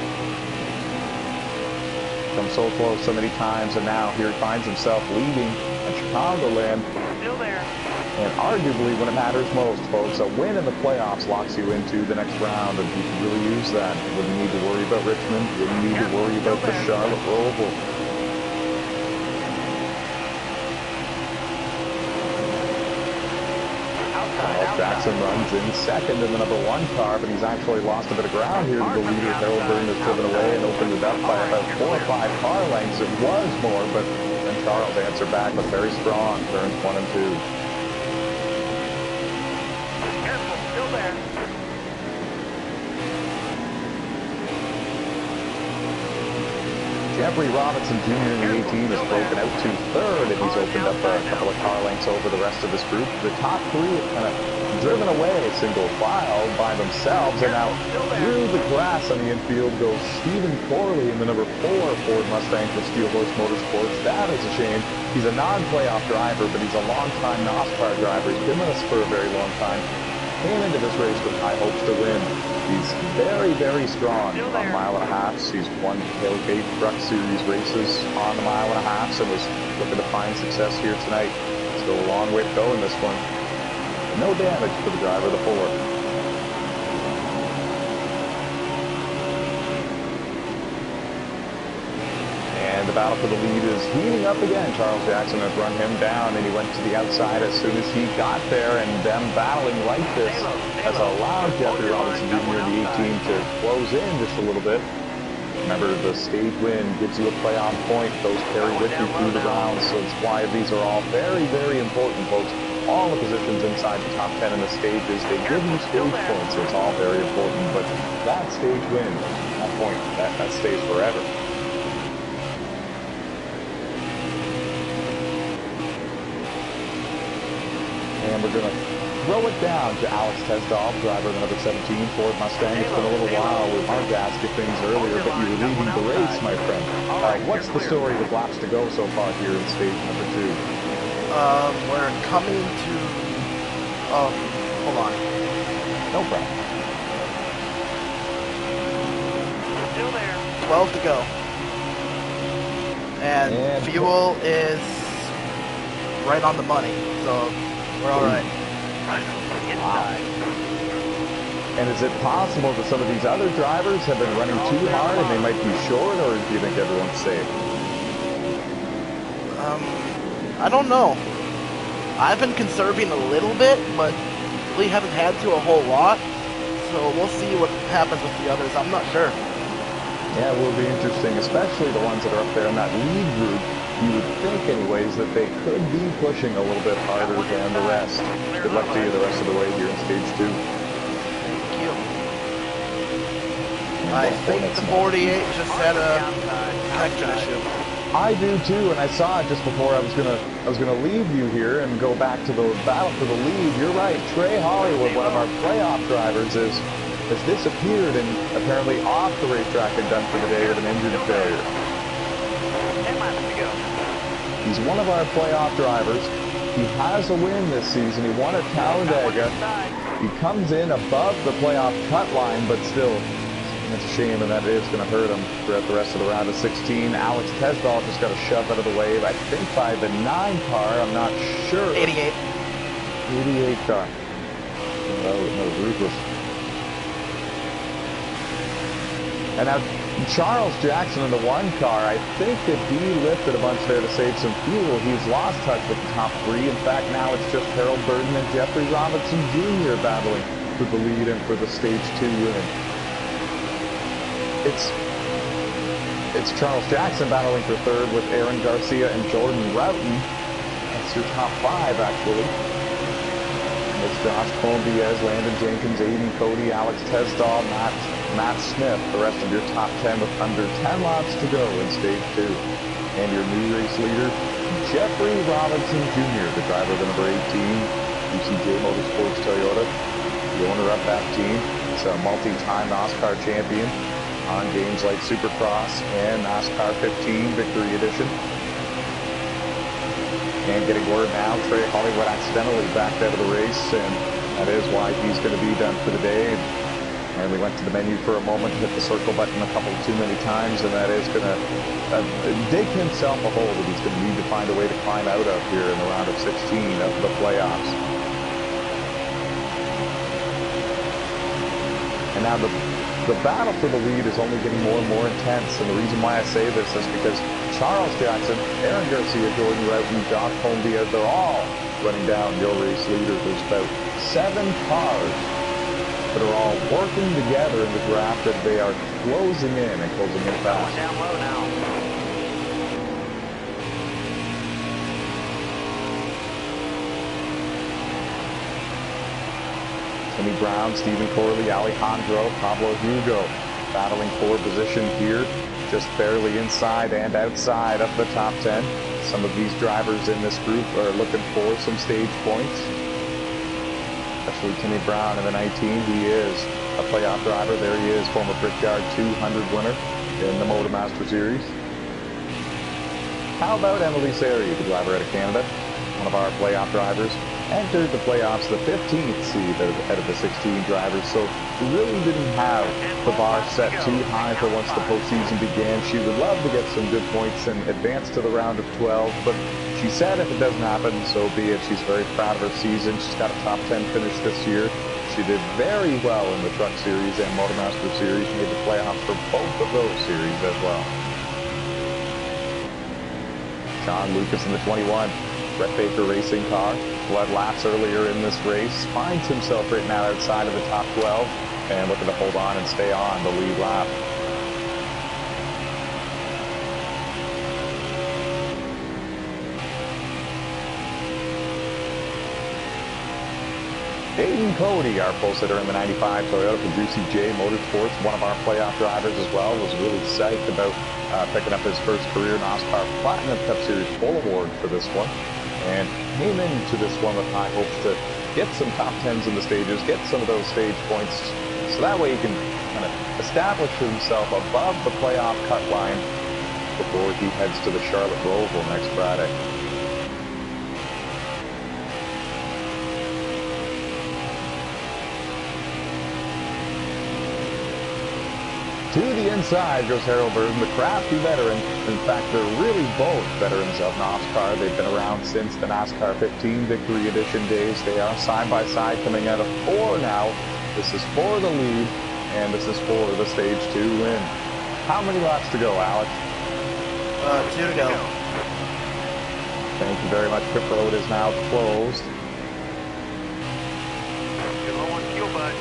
Come so close so many times, and now here he finds himself leading at Chicagoland. Still there. And arguably, when it matters most, folks, a win in the playoffs locks you into the next round, and you can really use that. You wouldn't need to worry about Richmond. You wouldn't need to worry about the Charlotte Roval. Jackson runs in second in the number 1 car, but he's actually lost a bit of ground here to the leader. Harold Burton has driven away and opened it up by about 4 or 5 car lengths. It was more, but then Charles answered back, but very strong, turns 1 and 2. Still there. Jeffrey Robinson Jr. in the 18 has broken out to third, and he's opened up a couple of car lengths over the rest of this group. The top three have kind of driven away single file by themselves, and now through the grass on the infield goes Stephen Corley in the number 4 Ford Mustang for Steel Horse Motorsports. That is a shame. He's a non-playoff driver, but he's a long-time NOSSCAR driver. He's been with us for a very long time. Came into this race with high hopes to win. He's very, very strong on mile-and-a-halfs. He's won tailgate truck series races on the mile-and-a-halfs and was looking to find success here tonight. Still a long way to go in this one. No damage for the driver of the 4. And the battle for the lead is heating up again. Charles Jackson has run him down, and he went to the outside as soon as he got there, and them battling like this has allowed Jeffrey Robinson Jr. in the 18 to close in just a little bit. Remember, the stage win gives you a playoff point. Those carry with you through the rounds, so it's why these are all very, very important, folks. All the positions inside the top 10 in the stages, they give you stage points, so it's all very important. But that stage win, that point, that stays forever. And we're going to throw it down to Alex Tesdall, driver of the number 17 Ford Mustang. It's been a little while. We wanted to ask you things earlier, but you were leading the race, my friend. What's the story with laps to go so far here in stage number 2? We're coming to... Oh, hold on. No problem. Still there. 12 to go. And fuel is right on the money, so we're all right. Inside. And is it possible that some of these other drivers have been running too hard and they might be short, or do you think everyone's safe? I don't know. I've been conserving a little bit, but really haven't had to a whole lot. So we'll see what happens with the others. I'm not sure. Yeah, it will be interesting, especially the ones that are up there in that lead group. You would think, anyways, that they could be pushing a little bit harder than the rest. Good luck to you the rest of the way here in stage 2. Thank you. I think the 48 just had a connection issue. I do too, and I saw it just before I was gonna leave you here and go back to the battle for the lead. You're right, Trey Hollywood, one of our playoff drivers, has disappeared and apparently off the racetrack and done for the day with an engine failure. 10 laps to go. He's one of our playoff drivers. He has a win this season. He won at Talladega. He comes in above the playoff cut line, but still, that's a shame, and that is going to hurt him throughout the rest of the round of 16. Alex Tesdall just got a shove out of the way, I think by the 9 car. I'm not sure. 88. 88 car. That was ruthless. And now Charles Jackson in the 1 car, I think that he lifted a bunch there to save some fuel. He's lost touch with the top 3. In fact, now it's just Harold Burton and Jeffrey Robinson Jr. battling for the lead and for the stage 2 win. It's Charles Jackson battling for 3rd with Aaron Garcia and Jordan Roughton. That's your top 5, actually. It's Josh Colombiez, Landon Jenkins, Aiden Cody, Alex Tesdall, Matt Smith. The rest of your top 10 with under 10 laps to go in stage 2. And your new race leader, Jeffrey Robinson Jr., the driver of the number 18, UCJ Motorsports Toyota, the owner of that team. It's a multi-time NOSSCAR champion on games like Supercross and NOSSCAR 15 Victory Edition. And getting word now, Trey Hollywood accidentally backed out of the race, and that is why he's going to be done for the day. And we went to the menu for a moment, hit the circle button a couple too many times, and that is going to dig himself a hole that he's going to need to find a way to climb out of here in the round of 16 of the playoffs. And now the battle for the lead is only getting more and more intense, and the reason why I say this is because Charles Jackson, Aaron Garcia, Jordan Roughton, Josh Colombiez, they're all running down your race leader. There's about 7 cars that are all working together in the draft, and they are closing in and closing in fast. Down low now. Timmy Brown, Stephen Corley, Alejandro, Pablo Hugo battling for position here just barely inside and outside of the top 10. Some of these drivers in this group are looking for some stage points, especially Timmy Brown in the 19. He is a playoff driver. There he is, former Brickyard 200 winner in the Motomaster Series. How about Emily Seri, the driver out of Canada, one of our playoff drivers? Entered the playoffs the 15th seed out of the 16 drivers, so really didn't have the bar set too high for once the postseason began. She would love to get some good points and advance to the round of 12, but she said if it doesn't happen, so be it. She's very proud of her season. She's got a top 10 finish this year. She did very well in the Truck Series and Motomaster Series, made the playoffs for both of those series as well. Sean Lucas in the 21. Brett Baker racing car, led laps earlier in this race, finds himself right now outside of the top 12 and looking to hold on and stay on the lead lap. Aiden Cody, our pole sitter in the 95 Toyota from Juicy J Motorsports, one of our playoff drivers as well, was really psyched about picking up his first career NOSSCAR Platinum Cup Series pole award for this one. And came into this one with high hopes to get some top 10s in the stages, get some of those stage points, so that way he can kind of establish himself above the playoff cut line before he heads to the Charlotte Roval next Friday. To the inside goes Harold Burton, the crafty veteran. In fact, they're really both veterans of NOSSCAR. They've been around since the NASCAR 15 Victory Edition days. They are side by side coming out of 4 now. This is for the lead, and this is for the Stage 2 win. How many laps to go, Alex? 2 to go. Thank you very much. Pit road is now closed. You're low on fuel, bud.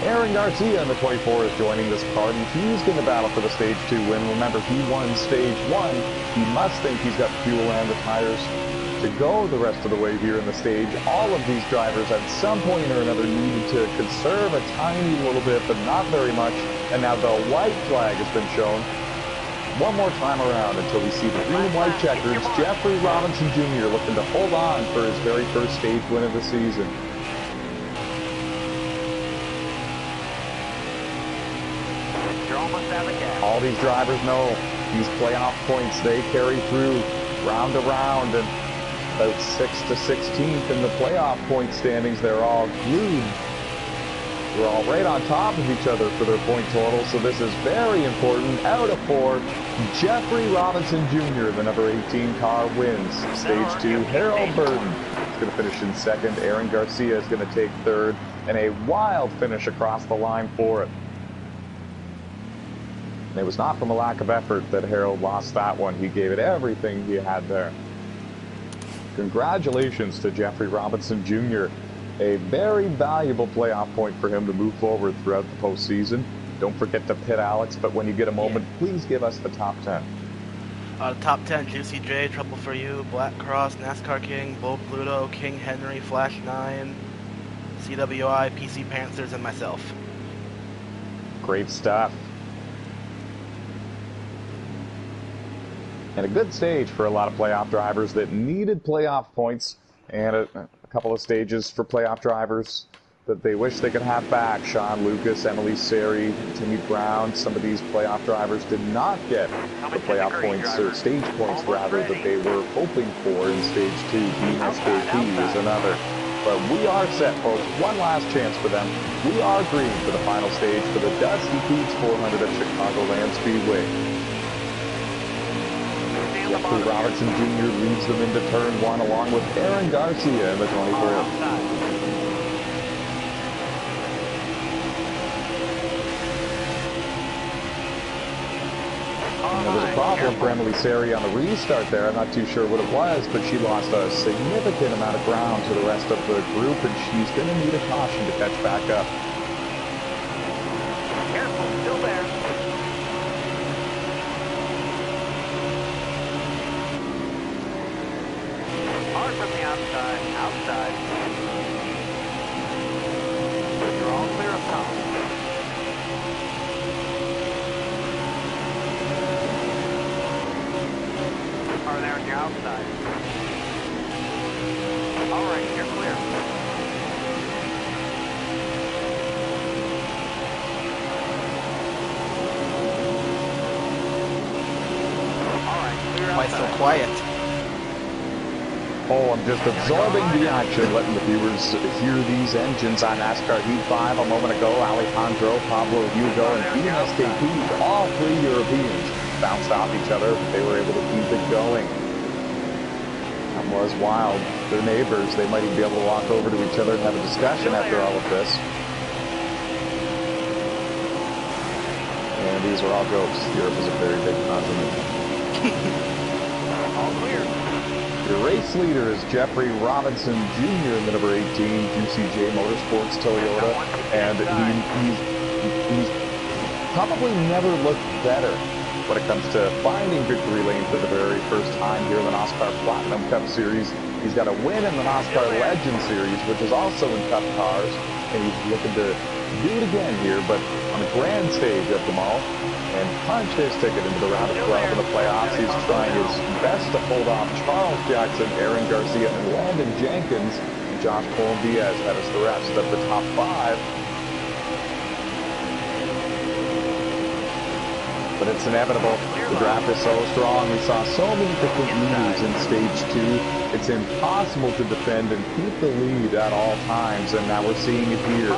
Aaron Garcia in the 24 is joining this car, and he's going to battle for the Stage 2 win. Remember, he won Stage 1. He must think he's got the fuel and the tires to go the rest of the way here in the stage. All of these drivers at some point or another needed to conserve a tiny little bit, but not very much. And now the white flag has been shown one more time around until we see the green and white checkers. Jeffrey Robinson Jr. looking to hold on for his very first stage win of the season. All these drivers know these playoff points, they carry through round to round, and about 6th to 16th in the playoff point standings. They're all glued. We're all right on top of each other for their point total, so this is very important. Out of 4, Jeffrey Robinson Jr., the number 18 car, wins Stage 2. Harold Burton is going to finish in 2nd. Aaron Garcia is going to take 3rd, and a wild finish across the line for it. And it was not from a lack of effort that Harold lost that one. He gave it everything he had there. Congratulations to Jeffrey Robinson Jr. A very valuable playoff point for him to move forward throughout the postseason. Don't forget to pit Alex, but when you get a moment, please give us the top 10. Top 10, Juicy J, Trouble for You, Black Cross, NASCAR King, Bull Pluto, King Henry, Flash 9, CWI, PC Panthers, and myself. Great stuff. And a good stage for a lot of playoff drivers that needed playoff points, and a couple of stages for playoff drivers that they wish they could have back. Sean Lucas, Emily Seri, Timmy Brown, some of these playoff drivers did not get the playoff points, or stage points rather, that they were hoping for in Stage 2. Team SKP is another. But we are set, folks. One last chance for them. We are green for the final stage for the Dusty Peaks 400 at Chicagoland Speedway. Jeffrey Robinson Jr. leads them into turn 1 along with Aaron Garcia in the 24. There was a problem for Emily Seri on the restart there. I'm not too sure what it was, but she lost a significant amount of ground to the rest of the group, and she's going to need a caution to catch back up. Careful, still there. Hard from the outside, outside. You're all clear up top. quiet. Oh, I'm just absorbing the action, letting the viewers hear these engines on NASCAR Heat 5 a moment ago. Alejandro, Pablo, Hugo, and Dean SKP, all three Europeans, bounced off each other, but they were able to keep it going. That was wild. Their neighbors, they might even be able to walk over to each other and have a discussion after all of this. And these are all ghosts. Europe is a very big continent. All clear. Your race leader is Jeffrey Robinson Jr. in the number 18 UCJ Motorsports Toyota, and he's probably never looked better when it comes to finding victory lane for the very first time here in the NOSSCAR Platinum Cup Series. He's got a win in the NOSSCAR Legend Series, which is also in Cup cars, and he's looking to do it again here, but on the grand stage of them all, and punch his ticket into the round of 12 in the playoffs. He's trying his best to hold off Charles Jackson, Aaron Garcia, and Landon Jenkins. Josh Cole-Diaz had us the rest of the top 5. But it's inevitable. The draft is so strong. We saw so many different leaders in stage 2. It's impossible to defend and keep the lead at all times, and now we're seeing it here.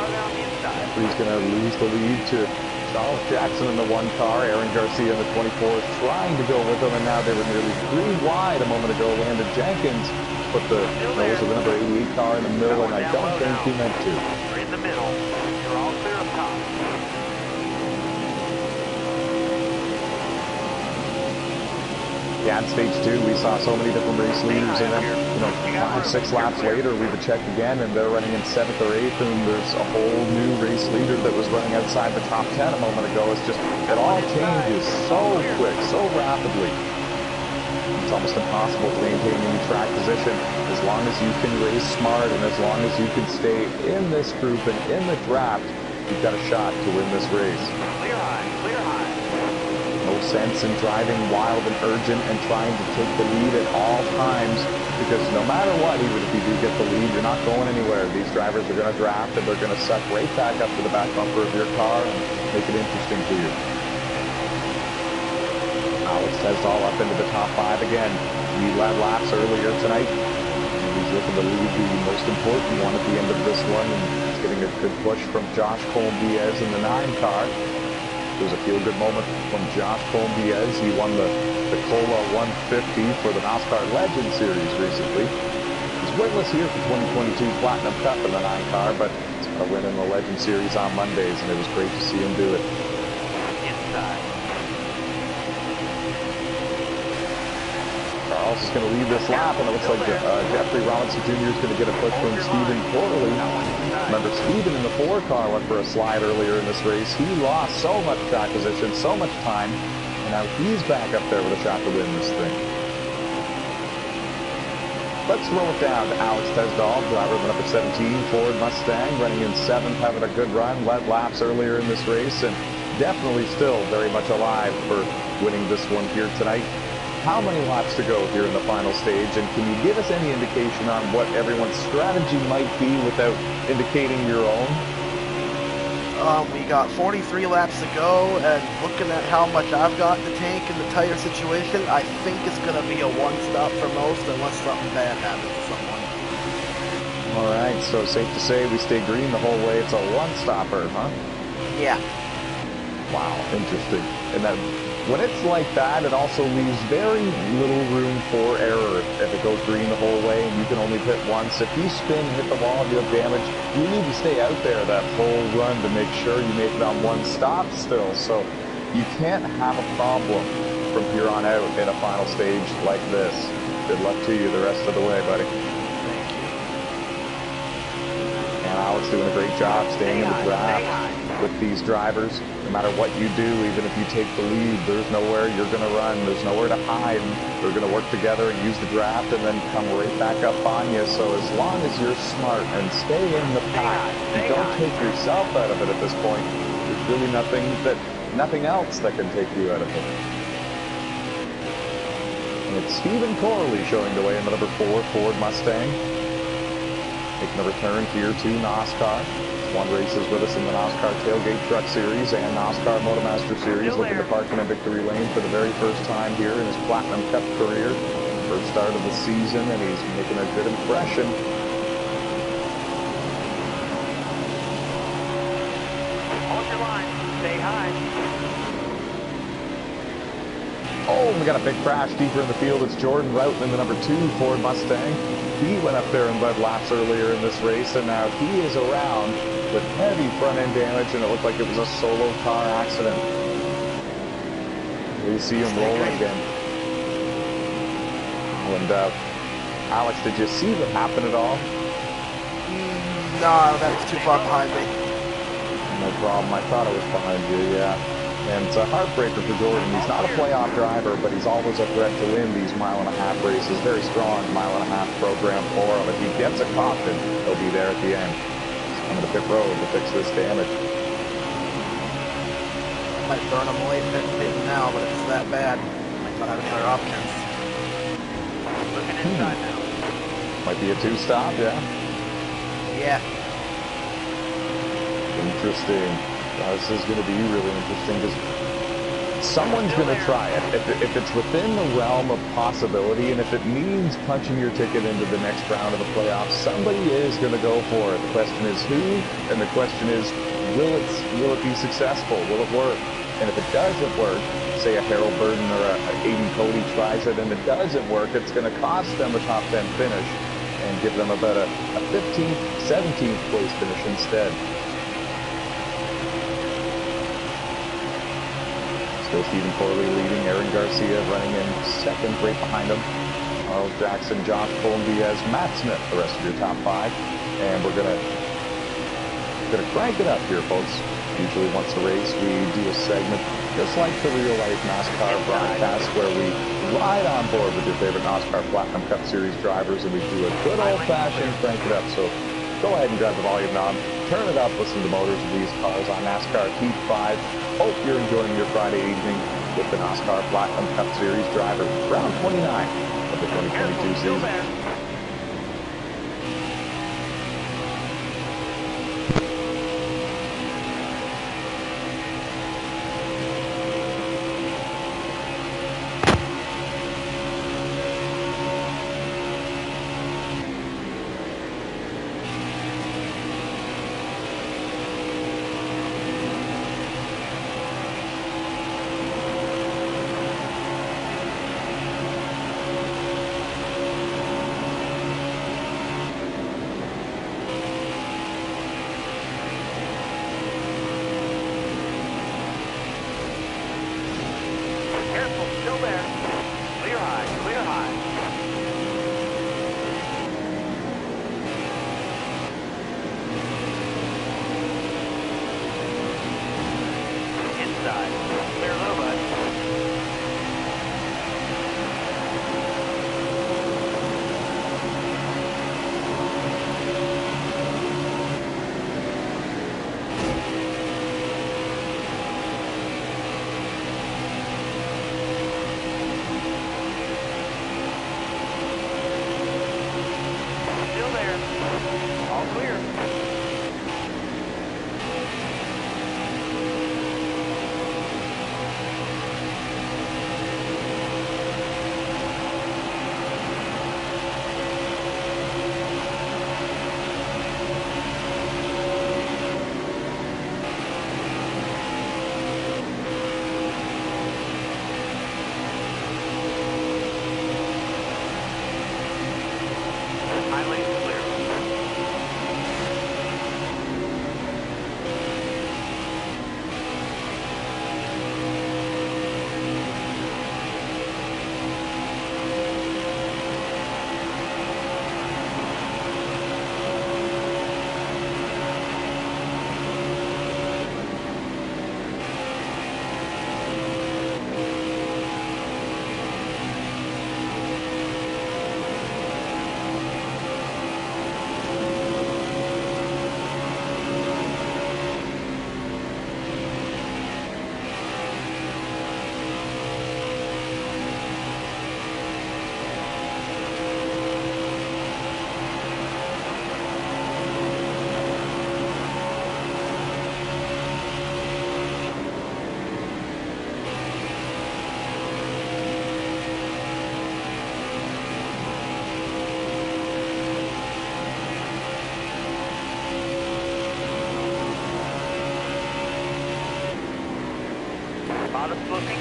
He's going to lose the lead to Charles Jackson in the 1 car, Aaron Garcia in the 24 is trying to go with him, and now they were nearly 3 wide a moment ago. Landon Jenkins put the nose of the number 88 car in the middle, and I don't think he meant to. You're in the middle. You're all clear up top. Yeah, in stage 2, we saw so many different race leaders, and then, 5, 6 laps later, we would check again, and they're running in 7th or 8th, and there's a whole new race leader that was running outside the top 10 a moment ago. It's just, it all changes so quick, so rapidly. It's almost impossible to maintain any track position as long as you can race smart, and as long as you can stay in this group and in the draft. You've got a shot to win this race. Clear high, clear high. No sense in driving wild and urgent and trying to take the lead at all times, because no matter what, even if you do get the lead, you're not going anywhere. These drivers are going to draft, and they're going to suck right back up to the back bumper of your car and make it interesting for you. Alex Tesdall up into the top 5 again. He led laps earlier tonight. He's looking to lead the most important one at the end of this one, and he's getting a good push from Josh Cole-Diaz in the 9 car. It was a feel-good moment from Josh Cole-Diaz. He won the Cola 150 for the NOSSCAR Legend Series recently. He's winless here for 2022 Platinum Cup in the 9 car, but he's got a win in the Legend Series on Mondays, and it was great to see him do it. Inside. Charles is going to lead this lap, and it looks like Jeffrey Robinson Jr. is going to get a push from Stephen Corley. Remember, Stephen in the 4 car went for a slide earlier in this race. He lost so much track position, so much time, and now he's back up there with a shot to win this thing. Let's roll it down to Alex Tesdall, driver of the number 17 Ford Mustang, running in 7th, having a good run, led laps earlier in this race, and definitely still very much alive for winning this one here tonight. How many laps to go here in the final stage, and can you give us any indication on what everyone's strategy might be without indicating your own? We got 43 laps to go, and looking at how much I've got in the tank in the tire situation, I think it's going to be a one-stop for most, unless something bad happens to someone. All right, so safe to say we stay green the whole way. It's a one-stopper, huh? Yeah. Wow, interesting. And that, when it's like that, it also leaves very little room for error. If it goes green the whole way and you can only pit once, if you spin, hit the wall, you have damage, you need to stay out there that whole run to make sure you make it on one stop still. So you can't have a problem from here on out in a final stage like this. Good luck to you the rest of the way, buddy. And Alex doing a great job staying in the draft with these drivers. No matter what you do, even if you take the lead, there's nowhere you're going to run. There's nowhere to hide. They're going to work together and use the draft and then come right back up on you. So as long as you're smart and stay in the pack, and don't take yourself out of it at this point, there's really nothing else that can take you out of it. And it's Stephen Corley showing the way in the number 4 Ford Mustang. Making a return here to NOSSCAR. won races with us in the NOSSCAR Tailgate Truck Series and NOSSCAR Motomaster Series, looking to park in victory lane for the very first time here in his Platinum Cup career. First start of the season, and he's making a good impression. Hold your line. Stay high. Oh, we got a big crash deeper in the field. It's Jordan Routon in the number 2 Ford Mustang. He went up there and led laps earlier in this race, and now he is around with heavy front-end damage, and it looked like it was a solo car accident. We see him rolling again. Oh, and Alex, did you see what happened at all? No, that was too far behind me. No problem. I thought it was behind you, yeah. And it's a heartbreaker for Jordan. He's not a playoff driver, but he's always a threat to win these mile-and-a-half races. Very strong mile-and-a-half program for him. If he gets a caution, he'll be there at the end. He's coming to pit road to fix this damage. I might burn him away pitting now, but if it's that bad, I might not have any other options. Looking inside now. Might be a 2-stop, yeah. Yeah. Interesting. This is going to be really interesting because someone's going to try it. If it's within the realm of possibility, and if it means punching your ticket into the next round of the playoffs, somebody is going to go for it. The question is who, and the question is, will it be successful? Will it work? And if it doesn't work, say a Harold Burton or a Aiden Cody tries it and it doesn't work, it's going to cost them a top 10 finish and give them about a 15th, 17th place finish instead. Still Stephen Corley leading, Aaron Garcia running in second, right behind him. Charles Jackson, Josh Diaz, Matt Smith, the rest of your top 5. And we're gonna crank it up here, folks. Usually once a race we do a segment just like the real life NASCAR broadcast where we ride on board with your favorite NASCAR Platinum Cup Series drivers and we do a good old-fashioned crank it up. So go ahead and grab the volume knob, turn it up, listen to motors of these cars on NASCAR Heat 5. Hope you're enjoying your Friday evening with the NASCAR Platinum Cup Series driver, round 29 of the 2022 season.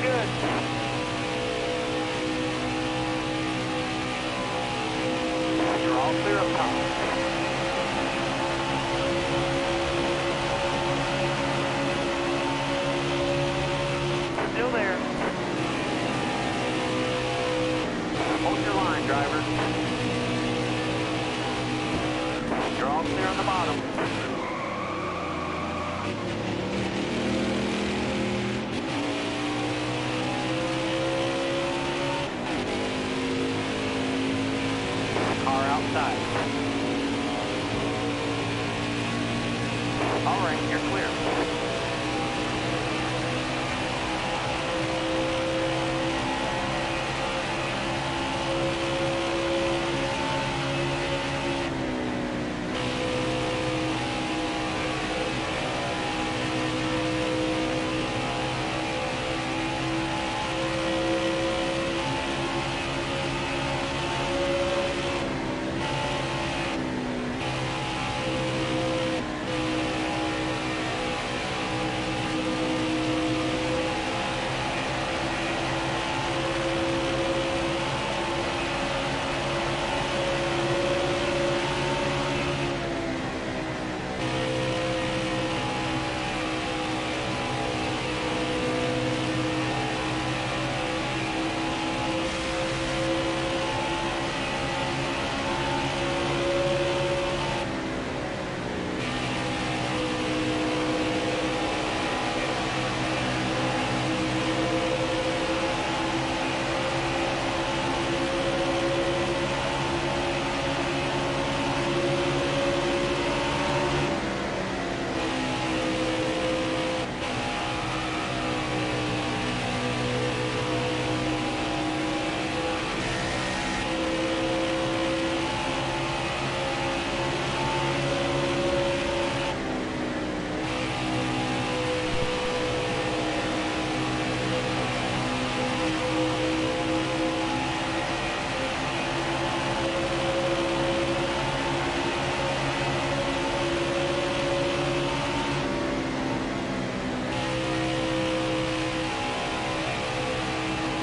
good. You're all clear up top. Still there. Hold your line, driver. You're all clear on the bottom. Car outside. All right, you're clear.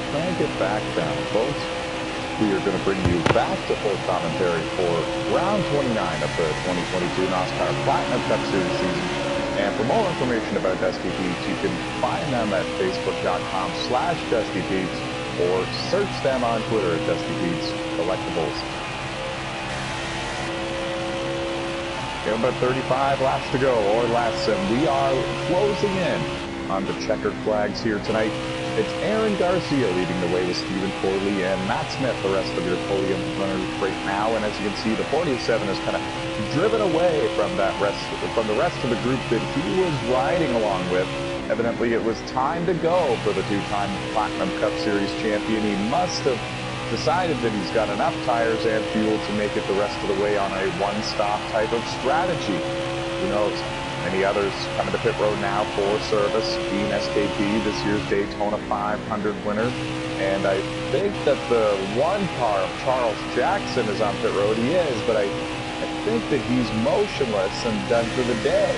Crank it back down, folks. We are going to bring you back to full commentary for round 29 of the 2022 NOSSCAR Platinum Cup Series season. And for more information about Dusty Beats, you can find them at facebook.com/DustyBeats or search them on Twitter at Dusty Beats Collectibles. We have about 35 laps to go, or less, and we are closing in on the checkered flags here tonight. It's Aaron Garcia leading the way with Stephen Corley and Matt Smith, the rest of your podium runners right now. And as you can see, the 47 is kind of driven away from the rest of the group that he was riding along with. Evidently, it was time to go for the two-time Platinum Cup Series champion. He must have decided that he's got enough tires and fuel to make it the rest of the way on a one-stop type of strategy. Who knows? Many others coming to pit road now for service. Dean SKP, this year's Daytona 500 winner. And I think that the one car of Charles Jackson is on pit road. He is, but I think that he's motionless and done for the day.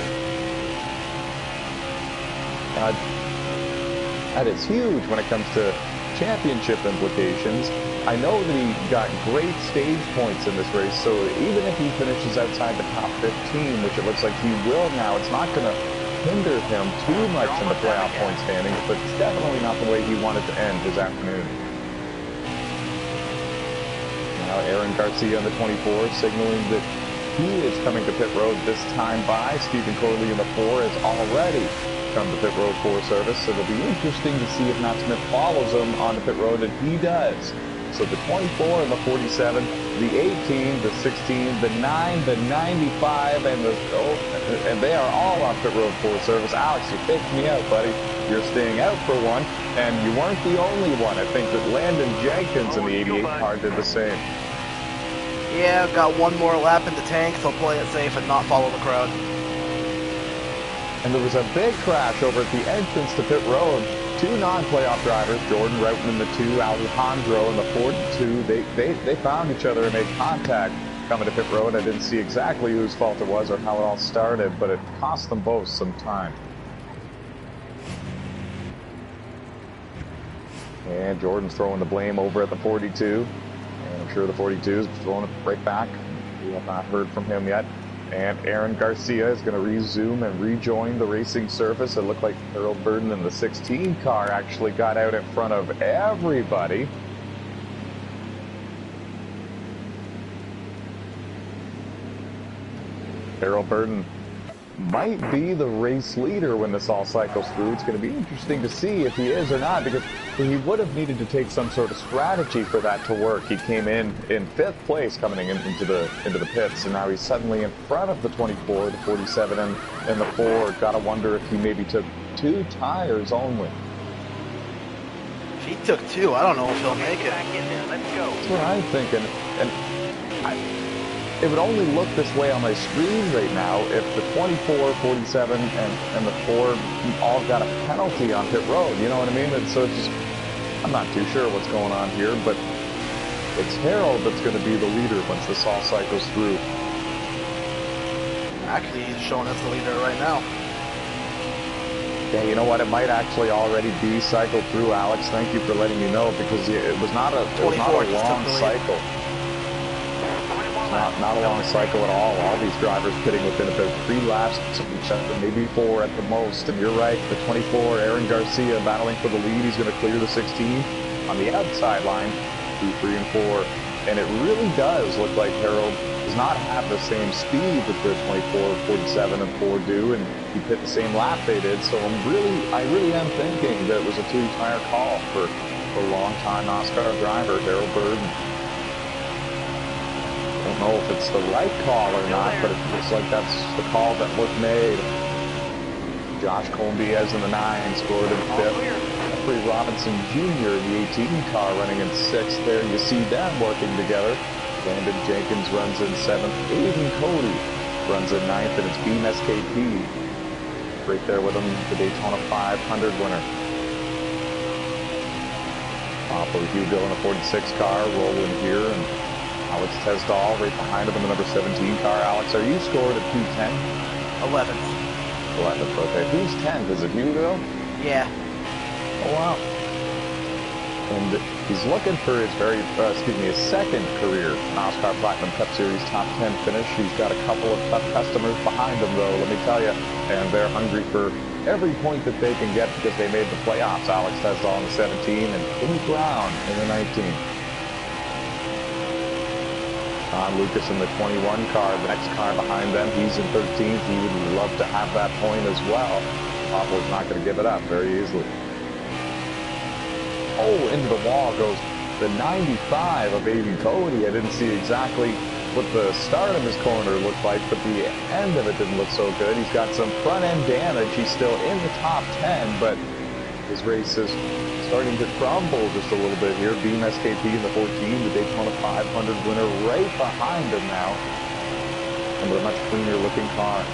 That is huge when it comes to championship implications. I know that he got great stage points in this race, so even if he finishes outside the top 15, which it looks like he will now, it's not going to hinder him too much in the playoff point standings, but it's definitely not the way he wanted to end his afternoon. Now Aaron Garcia on the 24 signaling that he is coming to pit road this time by. Stephen Corley in the 4 has already come to pit road for service, so it'll be interesting to see if Matt Smith follows him on the pit road, and he does. So the 24 and the 47, the 18, the 16, the 9, the 95, and and they are all on pit road for service. Alex, you faked me out, buddy. You're staying out for one, and you weren't the only one. I think that Landon Jenkins in the 88 car did the same. Yeah, got one more lap in the tank, so play it safe and not follow the crowd. And there was a big crash over at the entrance to pit road. Two non-playoff drivers, Jordan Roughton in the 2, Alejandro in the 42, they found each other and made contact coming to pit road. I didn't see exactly whose fault it was or how it all started, but it cost them both some time. And Jordan's throwing the blame over at the 42. And I'm sure the 42 is throwing it right back. We have not heard from him yet. And Aaron Garcia is going to resume and rejoin the racing surface. It looked like Harold Burden in the 16 car actually got out in front of everybody. Harold Burden might be the race leader when this all cycles through. It's going to be interesting to see if he is or not, because he would have needed to take some sort of strategy for that to work. He came in 5th place coming into the pits, and now he's suddenly in front of the 24, the 47, and the 4. Gotta wonder if he maybe took 2 tires only. If he took 2, I don't know if he'll make it. Back in there. Let's go. That's what I'm thinking. And it would only look this way on my screen right now if the 24, 47, and the 4 all got a penalty on pit road. You know what I mean? And so it's just, I'm not too sure what's going on here, but it's Harold that's going to be the leader once this all cycles through. Actually, he's showing us the leader right now. Yeah, you know what? It might actually already be cycled through, Alex. Thank you for letting me know, because it was not a long cycle. Not a long cycle at all. All these drivers pitting within about 3 laps of each other, maybe 4 at the most. And you're right, the 24, Aaron Garcia battling for the lead. He's going to clear the 16 on the outside line, 2, 3, and 4. And it really does look like Harold does not have the same speed that the 24, 47, and 4 do, and he pit the same lap they did. So I really am thinking that it was a 2-tire call for long-time NOSSCAR driver Harold Burden. I don't know if it's the right call or not, but it looks like that's the call that was made. Josh Colombiez in the 9 scored in 5th. Jeffrey Robinson Jr. in the 18 car running in 6th there. You see them working together. Landon Jenkins runs in 7th. Aiden Cody runs in 9th, and it's Beam SKP right there with him, the Daytona 500 winner. Pablo Hugo in a 46 car rolling here, and Alex Tesdall right behind him in the number 17 car. Alex, are you scored at 210? 11th. 11th, okay. Who's 10th? Is it Hugo? Yeah. Oh, wow. And he's looking for his his second career NOSSCAR Platinum Cup Series top 10 finish. He's got a couple of tough customers behind him, though, let me tell you. And they're hungry for every point that they can get because they made the playoffs. Alex Tesdall in the 17 and Kenny Brown in the 19. Don Lucas in the 21 car, the next car behind them, he's in 13th. He would love to have that point as well. Pablo's not going to give it up very easily. Oh, into the wall goes the 95 of Aiden Cody. I didn't see exactly what the start of his corner looked like, but the end of it didn't look so good. He's got some front-end damage. He's still in the top 10, but his race is starting to crumble just a little bit here. Beam SKP in the 14, the Daytona 500 winner right behind him now, and with a much cleaner looking car.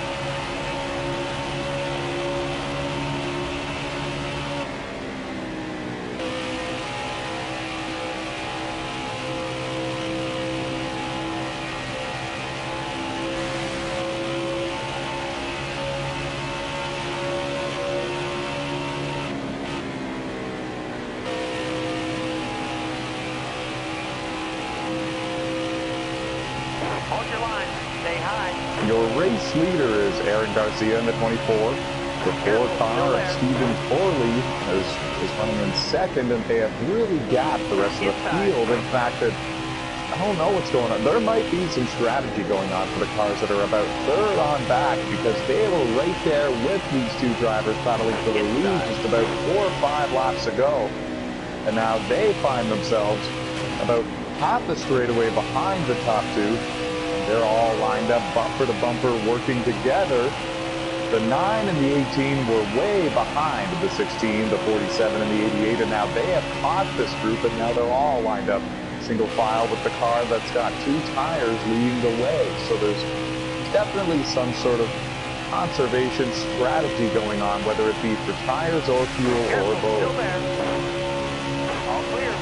Hold your line. Stay high. Your race leader is Aaron Garcia in the 24. The 4 car of Stephen Corley is running in 2nd, and they have really gapped the rest of the field. In fact, I don't know what's going on. There might be some strategy going on for the cars that are about 3rd on back, because they were right there with these 2 drivers battling for the lead just about 4 or 5 laps ago. And now they find themselves about half the straightaway behind the top 2. They're all lined up bumper to bumper working together. The 9 and the 18 were way behind the 16, the 47, and the 88, and now they have caught this group, and now they're all lined up single file with the car that's got 2 tires leading the way. So there's definitely some sort of conservation strategy going on, whether it be for tires or fuel or both. Still there. All clear.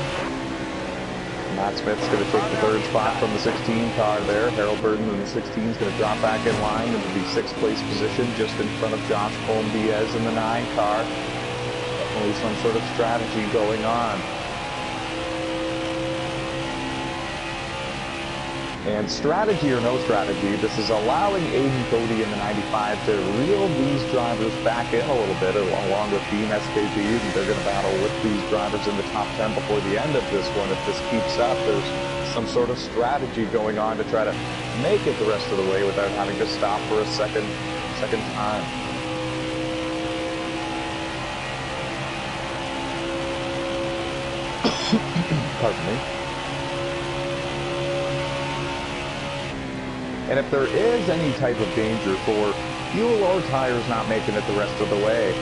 Matt Smith's going to take the 3rd spot from the 16 car there. Harold Burden in the 16 is going to drop back in line into the 6th place position just in front of Josh Colombiez in the 9 car. Definitely some sort of strategy going on. And strategy or no strategy, this is allowing Aiden Cody in the 95 to reel these drivers back in a little bit, along with Team SKPs, and they're going to battle with these drivers in the top 10 before the end of this one. If this keeps up, there's some sort of strategy going on to try to make it the rest of the way without having to stop for a second time. Pardon me. And if there is any type of danger for fuel or tires not making it the rest of the way,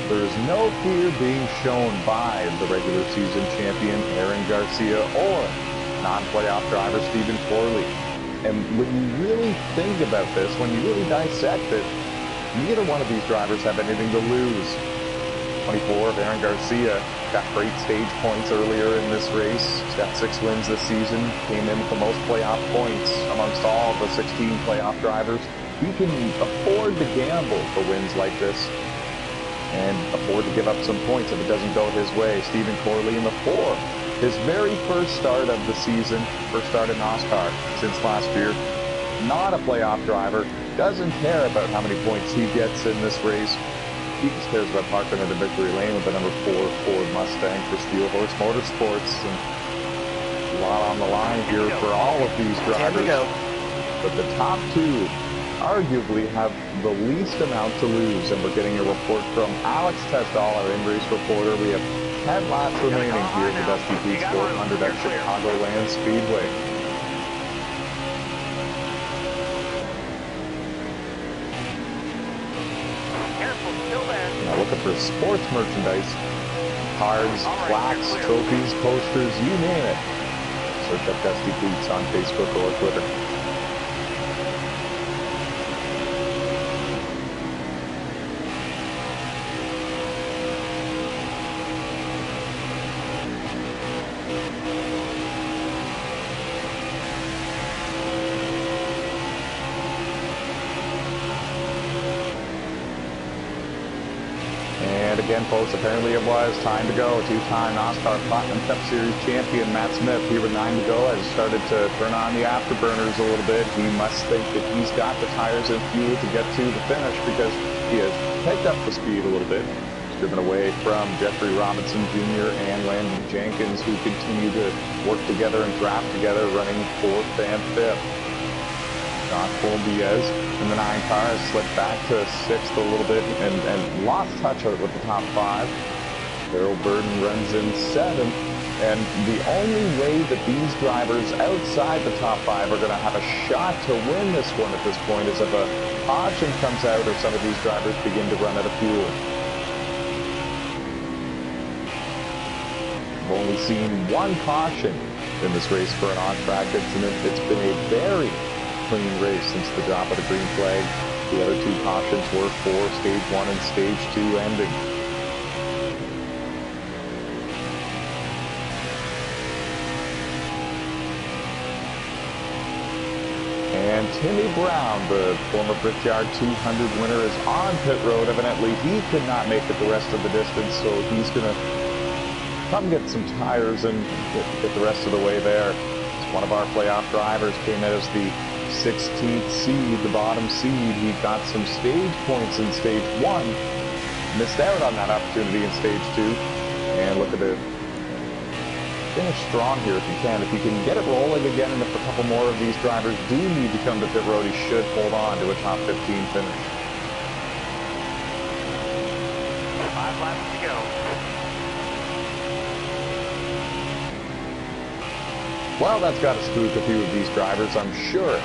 there is no fear being shown by the regular season champion Aaron Garcia or non-playoff driver Stephen Corley. And when you really think about this, when you really dissect it, neither one of these drivers have anything to lose. 24 of Aaron Garcia got great stage points earlier in this race. He's got 6 wins this season, came in with the most playoff points amongst all the 16 playoff drivers. He can afford to gamble for wins like this and afford to give up some points if it doesn't go his way. Stephen Corley in the 4. His very first start of the season, first start in NOSSCAR since last year. Not a playoff driver, doesn't care about how many points he gets in this race. He just cares about parking into victory lane with the number 4 Ford Mustang for Steel Horse Motorsports. And a lot on the line here for all of these drivers. But the top 2 arguably have the least amount to lose. And we're getting a report from Alex Testall, our in-race reporter. We have 10 laps remaining here at the Dusty Peaks 400 at Chicagoland Speedway. Looking for sports merchandise, cards, plaques, trophies, posters, you name it. Search up Dusty Peaks on Facebook or Twitter. Again, folks, apparently it was time to go. 2-time NOSSCAR Platinum Cup Series champion Matt Smith, here with 9 to go, has started to turn on the afterburners a little bit. He must think that he's got the tires and fuel to get to the finish because he has picked up the speed a little bit. He's driven away from Jeffrey Robinson Jr. and Landon Jenkins, who continue to work together and draft together, running 4th and 5th. John Diaz in the 9 car has slipped back to 6th a little bit and lost touch with the top 5. Darrell Burden runs in 7th, and the only way that these drivers outside the top 5 are going to have a shot to win this one at this point is if a caution comes out or some of these drivers begin to run out of fuel. We've only seen 1 caution in this race for an on-track incident. It's been a very clean race since the drop of the green flag. The other 2 cautions were for stage 1 and stage 2 ending. And Timmy Brown, the former Brickyard 200 winner, is on pit road. Evidently, he could not make it the rest of the distance, so he's going to come get some tires and get the rest of the way there. It's one of our playoff drivers, came in as the 16th seed, the bottom seed. He got some stage points in stage 1, missed out on that opportunity in stage 2, and look at it. Finish strong here if you can. If you can get it rolling again, and if a couple more of these drivers do need to come to pit road, he should hold on to a top 15 finish. 5 laps to go. Well, that's got to spook a few of these drivers, I'm sure.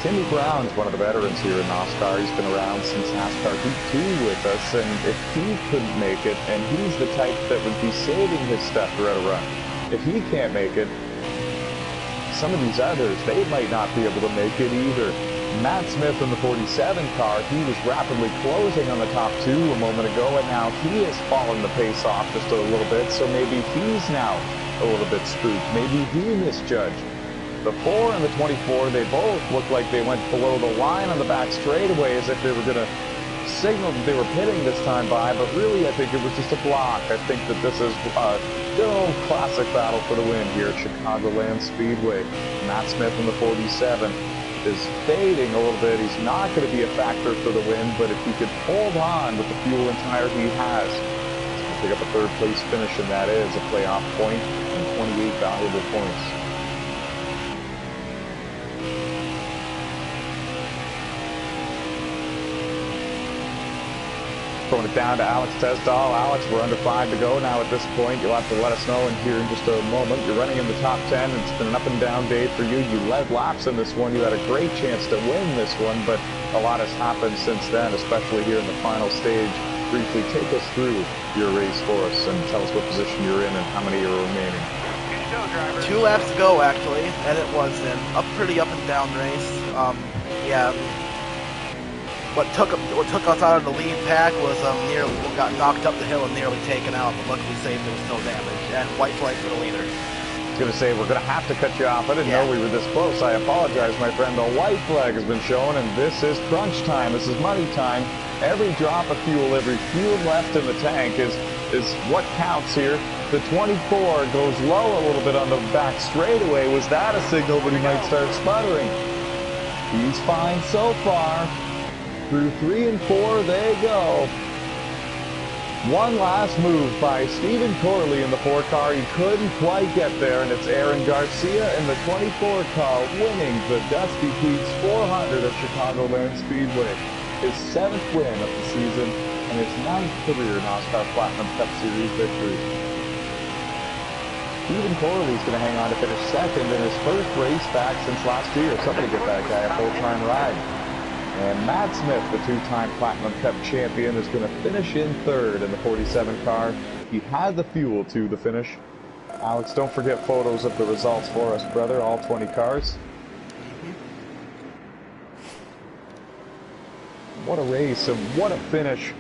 Timmy Brown's one of the veterans here in NOSSCAR. He's been around since NASCAR Heat 2 with us, and if he couldn't make it, and he's the type that would be saving his stuff throughout a run, if he can't make it, some of these others, they might not be able to make it either. Matt Smith in the 47 car, he was rapidly closing on the top 2 a moment ago, and now he has fallen the pace off just a little bit, so maybe he's now a little bit spooked. Maybe he misjudged. The 4 and the 24, they both look like they went below the line on the back straightaway as if they were going to signaled that they were pitting this time by, but really I think it was just a block. I think that this is a good old classic battle for the win here at Chicagoland Speedway. Matt Smith in the 47 is fading a little bit. He's not going to be a factor for the win, but if he could hold on with the fuel and tire he has, he's going to pick up a third place finish, and that is a playoff point and 28 valuable points. Throwing it down to Alex Tesdall. Alex, we're under 5 to go now at this point. You'll have to let us know in here in just a moment. You're running in the top 10. It's been an up-and-down day for you. You led laps in this one. You had a great chance to win this one, but a lot has happened since then, especially here in the final stage. Briefly take us through your race for us and tell us what position you're in and how many are remaining. 2 laps to go, actually, and it was a pretty up-and-down race. Yeah. What took us out of the lead pack was nearly got knocked up the hill and nearly taken out, but luckily saved. There was no damage, and white flag for the leader. I was going to say, we're going to have to cut you off. I didn't know we were this close. I apologize, my friend. The white flag has been shown, and this is crunch time. This is money time. Every drop of fuel, every fuel left in the tank is what counts here. The 24 goes low a little bit on the back straightaway. Was that a signal that he might start sputtering? He's fine so far. Through 3 and 4, they go. One last move by Stephen Corley in the 4 car. He couldn't quite get there, and it's Aaron Garcia in the 24 car winning the Dusty Peaks 400 at Chicagoland Speedway. His 7th win of the season and his 9th career NOSSCAR Platinum Cup Series victory. Stephen Corley's going to hang on to finish 2nd in his first race back since last year. Somebody get that guy a full-time ride. And Matt Smith, the 2-time Platinum Cup champion, is going to finish in 3rd in the 47 car. He had the fuel to the finish. Alex, don't forget photos of the results for us, brother, all 20 cars. What a race and what a finish.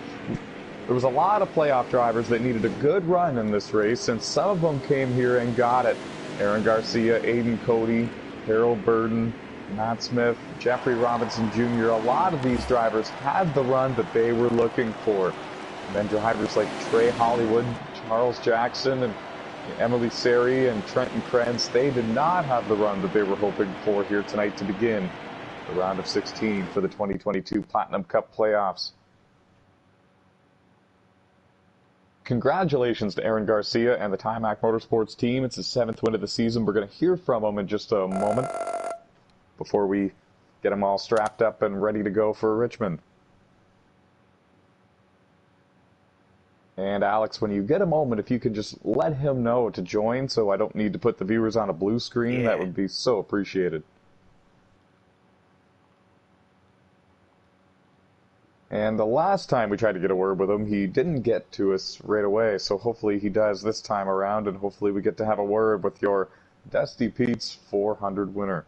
There was a lot of playoff drivers that needed a good run in this race, and some of them came here and got it. Aaron Garcia, Aiden Cody, Harold Burden, Matt Smith, Jeffrey Robinson Jr., a lot of these drivers had the run that they were looking for. And then drivers like Trey Hollywood, Charles Jackson, and Emily Seri and Trenton Krenz, they did not have the run that they were hoping for here tonight to begin the round of 16 for the 2022 Platinum Cup playoffs. Congratulations to Aaron Garcia and the Timac Motorsports team. It's his 7th win of the season. We're going to hear from him in just a moment before we get them all strapped up and ready to go for Richmond. And Alex, when you get a moment, if you could just let him know to join so I don't need to put the viewers on a blue screen, that would be so appreciated. And the last time we tried to get a word with him, he didn't get to us right away, so hopefully he does this time around, and hopefully we get to have a word with your Dusty Pete's 400 winner.